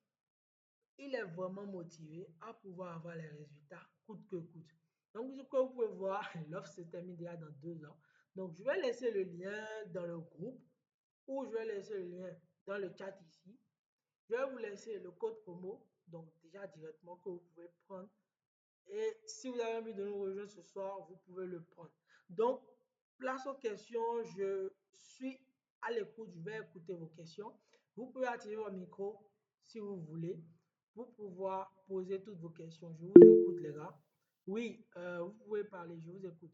il est vraiment motivé à pouvoir avoir les résultats coûte que coûte. Donc, comme vous pouvez voir, l'offre se termine déjà dans 2 ans. Donc, je vais laisser le lien dans le groupe ou je vais laisser le lien dans le chat ici. Je vais vous laisser le code promo, donc déjà directement que vous pouvez prendre. Et si vous avez envie de nous rejoindre ce soir, vous pouvez le prendre. Donc, place aux questions. Je suis à l'écoute. Je vais écouter vos questions. Vous pouvez activer votre micro si vous voulez pour pouvoir poser toutes vos questions. Je vous écoute, les gars. Oui, vous pouvez parler. Je vous écoute.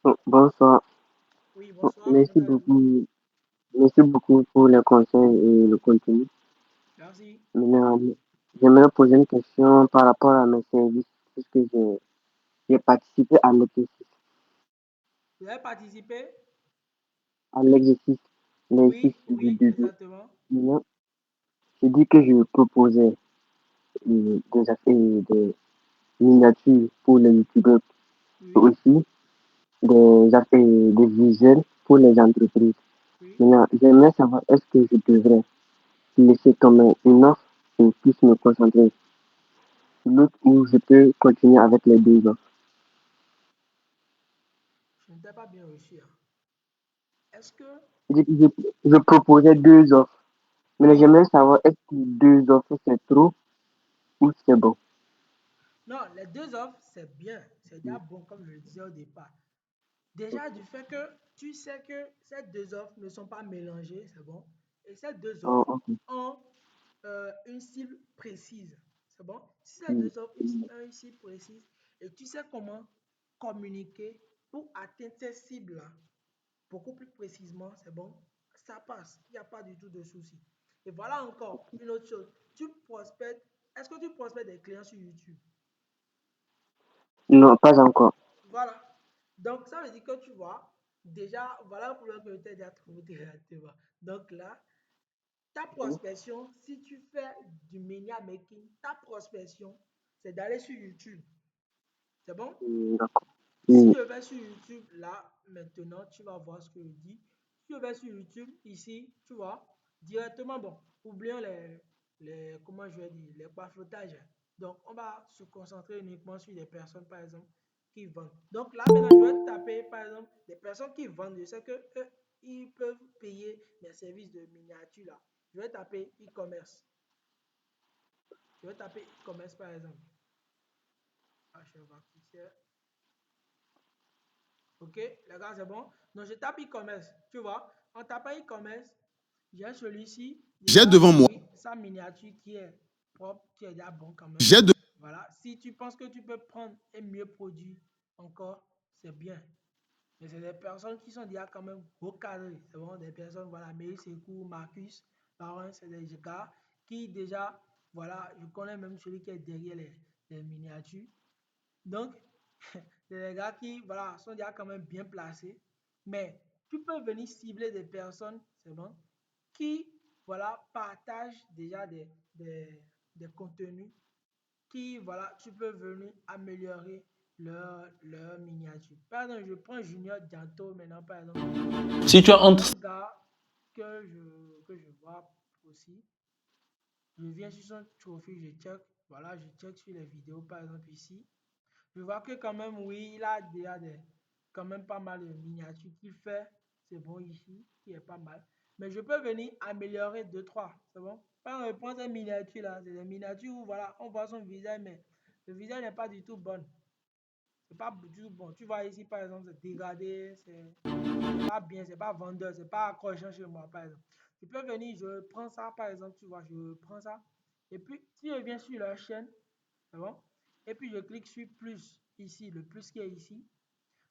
Bon, bonsoir. Oui, Bon, bonsoir. Comment allez-vous? merci beaucoup pour les conseils et le contenu. Merci. Maintenant, j'aimerais poser une question par rapport à mes services, puisque j'ai participé Vous avez participé? à l'exercice Oui, du oui, début. exactement. Maintenant, j'ai dit que je proposais des affaires, des miniatures pour les youtubeurs et Oui, aussi des affaires, des visuels pour les entreprises. oui. Maintenant, j'aimerais savoir est-ce que je devrais laisser comme une offre et plus me concentrer sur l'autre ou je peux continuer avec les deux offres. Je ne t'ai pas bien reçu, hein. Est-ce que... Je proposais deux offres. Mais Oui. j'aimerais savoir est-ce que deux offres c'est trop ou c'est bon. Non, les deux offres, c'est bien. C'est déjà bon, comme je le disais au départ. Déjà, du fait que tu sais que ces deux offres ne sont pas mélangées, c'est bon. Et ces deux Oh, offres ok. ont une cible précise, c'est bon. Si ces Mm, deux offres ont une cible précise et tu sais comment communiquer pour atteindre ces cibles-là, beaucoup plus précisément, c'est bon, ça passe. Il n'y a pas du tout de souci. Et voilà encore une autre chose. Tu prospectes. Est-ce que tu prospectes des clients sur YouTube? non, pas encore. Voilà. Donc, ça veut dire que tu vois, déjà, voilà un problème que tu as déjà trouvé directement. Donc là, ta prospection, si tu fais du media making, ta prospection, c'est d'aller sur YouTube. C'est bon? Mm, d'accord. Si Mm, je vais sur YouTube, là, maintenant, tu vas voir ce que je dis. Si je vais sur YouTube, ici, tu vois, directement, bon, oublions comment je vais dire, les bafotages. Donc, on va se concentrer uniquement sur des personnes, par exemple, qui vendent. Donc là, maintenant, je vais taper, par exemple, des personnes qui vendent. Je sais que eux, ils peuvent payer des services de miniature, là. Je vais taper e-commerce. Je vais taper e-commerce, par exemple. Ah, je vais afficher. Ok, les gars, c'est bon. Donc, je tape e-commerce. Tu vois, en tapant e-commerce, j'ai celui-ci. J'ai Déjà, devant moi, oui, sa miniature qui est propre, qui est déjà bon quand même. j'ai de, Voilà. Si tu penses que tu peux prendre un mieux produit encore, c'est bien. Mais c'est des personnes qui sont déjà quand même recadrées. C'est vraiment des personnes, voilà, Meïs Sekou, Marcus, Baron, c'est des gars qui déjà, voilà, je connais même celui qui est derrière les miniatures. Donc, c'est des gars qui voilà, sont déjà quand même bien placés. Mais tu peux venir cibler des personnes, c'est bon, qui voilà, partagent déjà des contenus qui, voilà, tu peux venir améliorer leur miniature. Par exemple, je prends Junior Dianto maintenant, par exemple, ici. si tu as C'est entre, un gars que je vois aussi. Je viens sur son profil, je check, voilà, je check sur les vidéos, par exemple, ici. Je vois que quand même, oui, il a déjà quand même pas mal de miniatures qu'il fait. C'est bon ici, qui est pas mal. Mais je peux venir améliorer deux, trois. C'est bon? Quand on prend ces miniatures là, c'est des miniatures où voilà, on voit son visage, mais le visage n'est pas du tout bon. C'est pas du tout bon. Tu vois ici, par exemple, c'est dégradé, c'est pas bien, c'est pas vendeur, c'est pas accrochant chez moi, par exemple. Je peux venir, je prends ça, par exemple, tu vois, je prends ça. Et puis, si je viens sur leur chaîne, c'est bon? Et puis je clique sur plus ici, le plus qui est ici.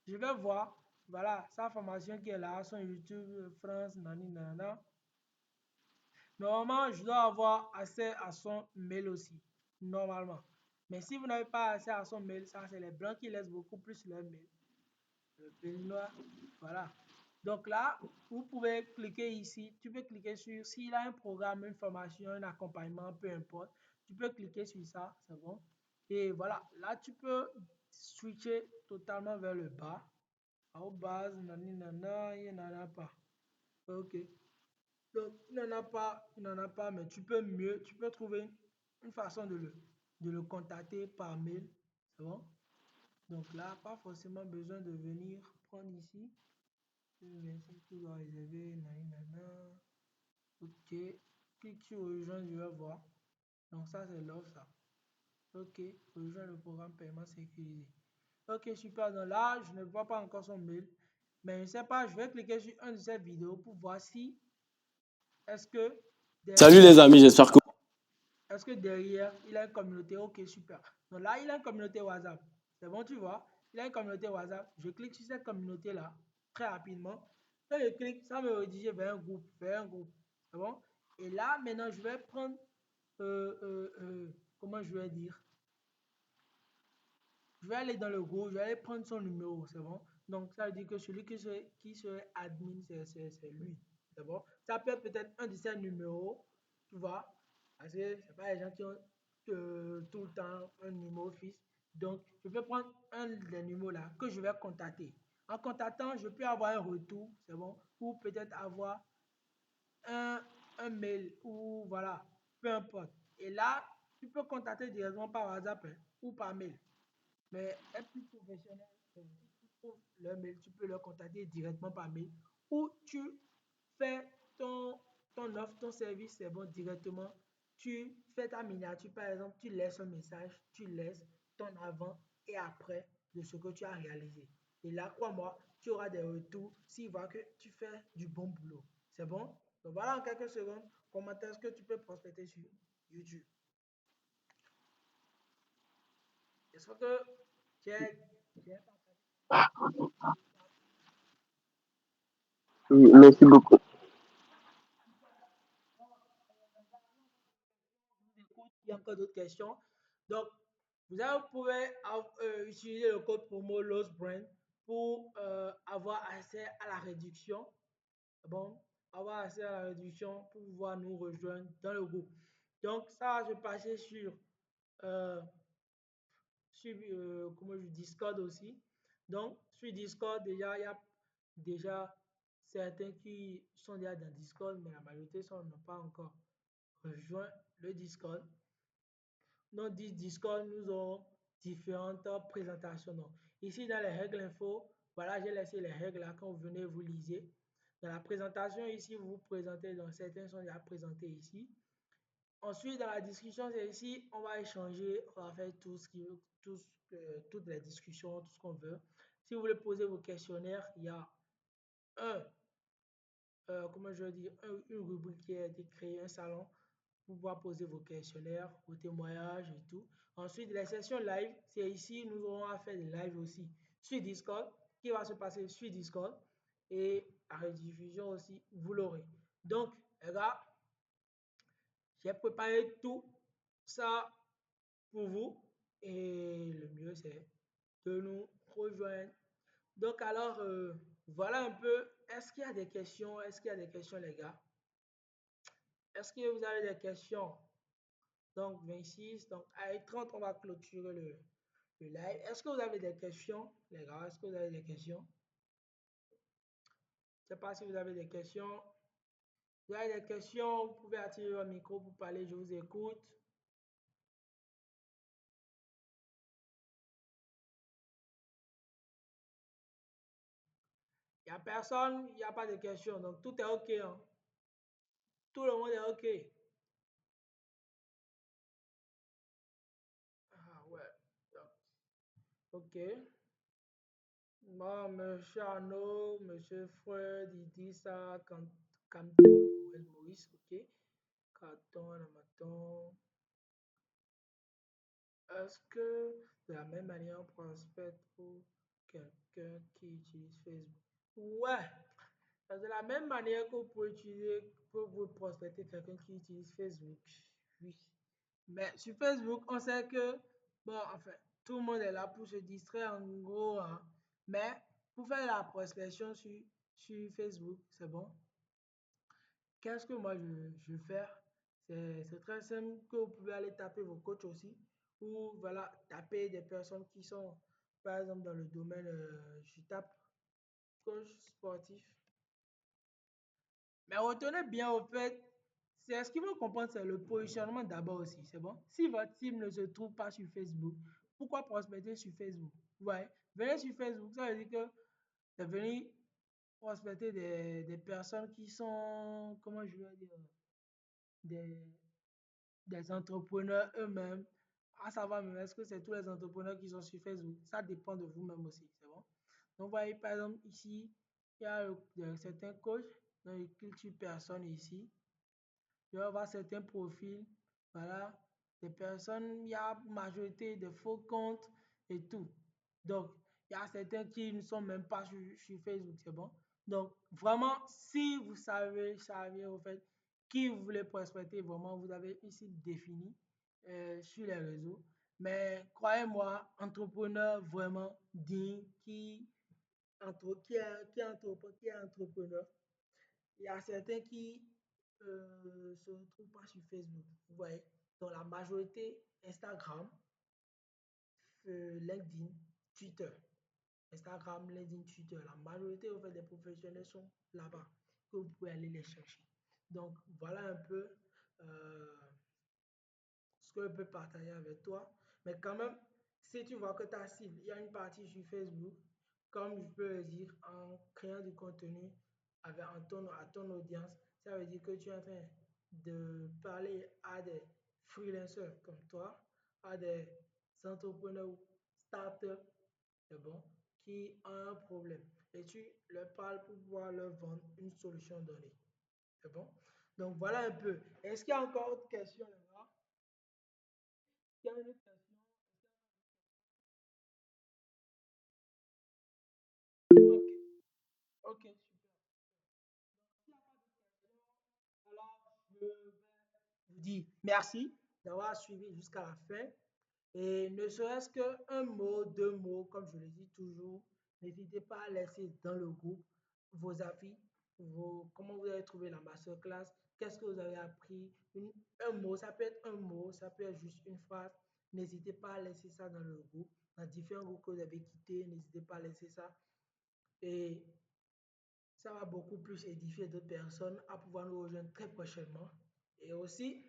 Je vais voir, voilà, sa formation qui est là, son YouTube France, nani, nana. Normalement, je dois avoir accès à son mail aussi, normalement. Mais si vous n'avez pas accès à son mail, ça c'est les blancs qui laissent beaucoup plus leur mail. Le béninois, voilà. Donc là, vous pouvez cliquer ici, tu peux cliquer sur, s'il a un programme, une formation, un accompagnement, peu importe, tu peux cliquer sur ça, c'est bon. Et voilà, là tu peux switcher totalement vers le bas. En base, nani nana, il n'y en a pas. Ok. Donc, il n'en a pas, mais tu peux trouver une façon de le contacter par mail. C'est bon? Donc là, pas forcément besoin de venir prendre ici. Tu dois réserver, nanana. Ok. Clique sur rejoindre, je vais voir. Donc ça, c'est l'offre, ça. Ok. Rejoindre le programme paiement sécurisé. Ok, super. Donc là, je ne vois pas encore son mail. Mais je ne sais pas, je vais cliquer sur une de ces vidéos pour voir si est-ce que Salut les amis, j'espère que est-ce que derrière, il a une communauté? Ok, super. Donc là, il a une communauté WhatsApp. C'est bon, tu vois? Il a une communauté WhatsApp. Je clique sur cette communauté-là très rapidement. Quand je clique, ça me redirige vers un groupe. C'est bon? Et là, maintenant, je vais prendre, comment je vais dire? Je vais aller dans le groupe, je vais aller prendre son numéro, c'est bon? Donc, ça veut dire que celui qui serait admin, c'est lui. C'est bon? Ça peut être peut-être un de ses numéros, tu vois? Parce que c'est pas les gens qui ont tout le temps un numéro fixe. Donc, je peux prendre un des numéros là que je vais contacter. En contactant, je peux avoir un retour, c'est bon? Ou peut-être avoir un, un mail ou voilà, peu importe. Et là, tu peux contacter directement par WhatsApp hein, ou par mail. Mais être plus professionnel, tu trouves leur mail, tu peux leur contacter directement par mail ou tu fais ton offre, ton service, c'est bon, directement. Tu fais ta miniature, par exemple, tu laisses un message, tu laisses ton avant et après de ce que tu as réalisé. Et là, crois-moi, tu auras des retours s'ils voient que tu fais du bon boulot. C'est bon? Donc voilà en quelques secondes comment est-ce que tu peux prospecter sur YouTube. Est-ce que tu es Oui, merci beaucoup. il y a encore d'autres questions. Donc, vous pouvez utiliser le code promo LOSTBRAND pour avoir accès à la réduction. Bon, avoir accès à la réduction pour pouvoir nous rejoindre dans le groupe. Donc, ça, je passais euh, sur comment je Discord aussi. Donc, sur Discord, déjà, il y a déjà certains qui sont déjà dans Discord, mais la majorité n'ont pas encore rejoint le Discord. Dans Discord, nous avons différentes présentations. Donc, ici, dans les règles info, voilà, j'ai laissé les règles là quand vous venez, vous lisez. Dans la présentation, ici, vous vous présentez, donc certains sont déjà présentés ici. Ensuite, dans la discussion, c'est ici, on va échanger, on va faire toutes les discussions, tout ce qu'on veut. Si vous voulez poser vos questionnaires, il y a un, comment je veux dire, une rubrique qui a été créée, un salon pour pouvoir poser vos questionnaires, vos témoignages et tout. Ensuite, les sessions live, c'est ici, nous aurons à faire des lives aussi sur Discord, qui va se passer sur Discord. Et la rediffusion aussi, vous l'aurez. Donc, les gars, j'ai préparé tout ça pour vous. Et le mieux, c'est de nous rejoindre. Donc, alors, voilà un peu. Est-ce qu'il y a des questions? Est-ce qu'il y a des questions, les gars? Est-ce que vous avez des questions? Donc, 26. Donc, à 30, on va clôturer le live. Est-ce que vous avez des questions, les gars? Est-ce que vous avez des questions? Je ne sais pas si vous avez des questions. Vous avez des questions, vous pouvez activer votre micro pour parler, je vous écoute. Il n'y a personne, il n'y a pas de questions. Donc, tout est OK. Hein. Tout le monde est OK. Ah ouais. OK. Bon, monsieur Arnaud, monsieur Fred, il dit ça, Canton, Maurice, OK. Canton, Amaton. Est-ce que de la même manière on prospecte pour quelqu'un qui utilise Facebook? Ouais, de la même manière que vous pouvez utiliser, pour vous prospecter quelqu'un qui utilise Facebook. Oui. Mais sur Facebook, on sait que, bon, enfin, tout le monde est là pour se distraire en gros. Hein. Mais pour faire la prospection sur Facebook, c'est bon. Qu'est-ce que moi je vais faire? C'est très simple que vous pouvez aller taper vos coachs aussi ou voilà, taper des personnes qui sont par exemple dans le domaine, je tape coach sportif Mais retenez bien au fait, c'est ce qu'il faut comprendre, c'est le positionnement d'abord aussi, c'est bon? Si votre cible ne se trouve pas sur Facebook, pourquoi prospecter sur Facebook? Ouais, venez sur Facebook, ça veut dire que c'est venir prospecter des personnes qui sont, comment je vais dire, des, des entrepreneurs eux-mêmes, à savoir même, est-ce que c'est tous les entrepreneurs qui sont sur Facebook? Ça dépend de vous-même aussi, c'est bon? Donc, vous voyez, par exemple, ici, il y a certains coachs, donc ils cliquent sur personne ici. Je vais avoir certains profils, voilà, des personnes, il y a majorité de faux comptes et tout. Donc, il y a certains qui ne sont même pas sur Facebook, c'est bon? Donc, vraiment, si vous savez au fait qui vous voulez prospecter, vraiment, vous avez ici défini sur les réseaux. Mais croyez-moi, entrepreneur vraiment digne, qui est entrepreneur, il y a certains qui se retrouvent pas sur Facebook. Vous voyez, dans la majorité, Instagram, LinkedIn, Twitter. Instagram, LinkedIn, Twitter. La majorité en fait, des professionnels sont là-bas, que vous pouvez aller les chercher. Donc, voilà un peu euh, ce que je peux partager avec toi. Mais quand même, si tu vois que ta cible, il y a une partie sur Facebook, comme je peux le dire, en créant du contenu à ton audience, ça veut dire que tu es en train de parler à des freelancers comme toi, à des entrepreneurs ou startups, c'est bon, qui ont un problème. Et tu leur parles pour pouvoir leur vendre une solution donnée. C'est bon? Donc voilà un peu. Est-ce qu'il y a encore autre question là-bas? Il y a une autre question? Ok, ok, super. S'il n'y a pas de questions, alors je vais vous dire merci d'avoir suivi jusqu'à la fin. Et ne serait-ce qu'un mot, deux mots, comme je le dis toujours, n'hésitez pas à laisser dans le groupe vos avis, comment vous avez trouvé la masterclass, qu'est-ce que vous avez appris, un mot, ça peut être un mot, ça peut être juste une phrase. N'hésitez pas à laisser ça dans le groupe, dans différents groupes que vous avez quittés, n'hésitez pas à laisser ça. Et ça va beaucoup plus édifier d'autres personnes à pouvoir nous rejoindre très prochainement. Et aussi,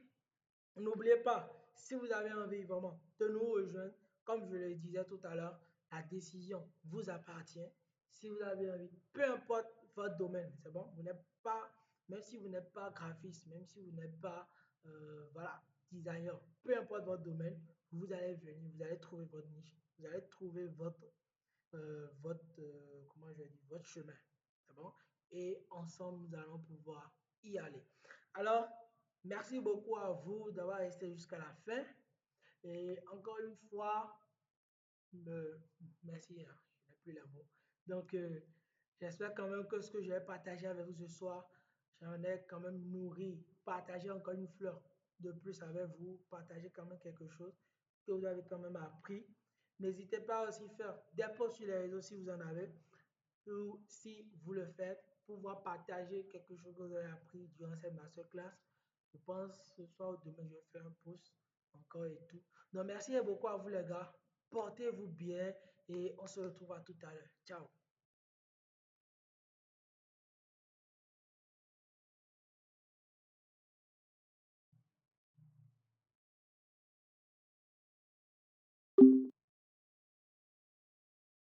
n'oubliez pas, si vous avez envie vraiment de nous rejoindre, comme je le disais tout à l'heure, la décision vous appartient. Si vous avez envie, peu importe votre domaine, c'est bon, vous n'êtes pas, même si vous n'êtes pas graphiste, même si vous n'êtes pas voilà, designer, peu importe votre domaine, vous allez venir, vous allez trouver votre niche, vous allez trouver comment je dis, votre chemin. C'est bon? Et ensemble, nous allons pouvoir y aller. Alors, merci beaucoup à vous d'avoir resté jusqu'à la fin. Et encore une fois, merci, hein, je n'ai plus les mots. Donc, j'espère quand même que ce que je vais partager avec vous ce soir, j'en ai quand même nourri, partagé encore une fleur de plus avec vous, partager quand même quelque chose que vous avez quand même appris. N'hésitez pas aussi à faire des posts sur les réseaux si vous en avez, ou si vous le faites, pouvoir partager quelque chose que vous avez appris durant cette masterclass. Je pense ce soir ou demain, je vais faire un post encore et tout. Donc, merci beaucoup à vous les gars. Portez-vous bien et on se retrouve à tout à l'heure. Ciao.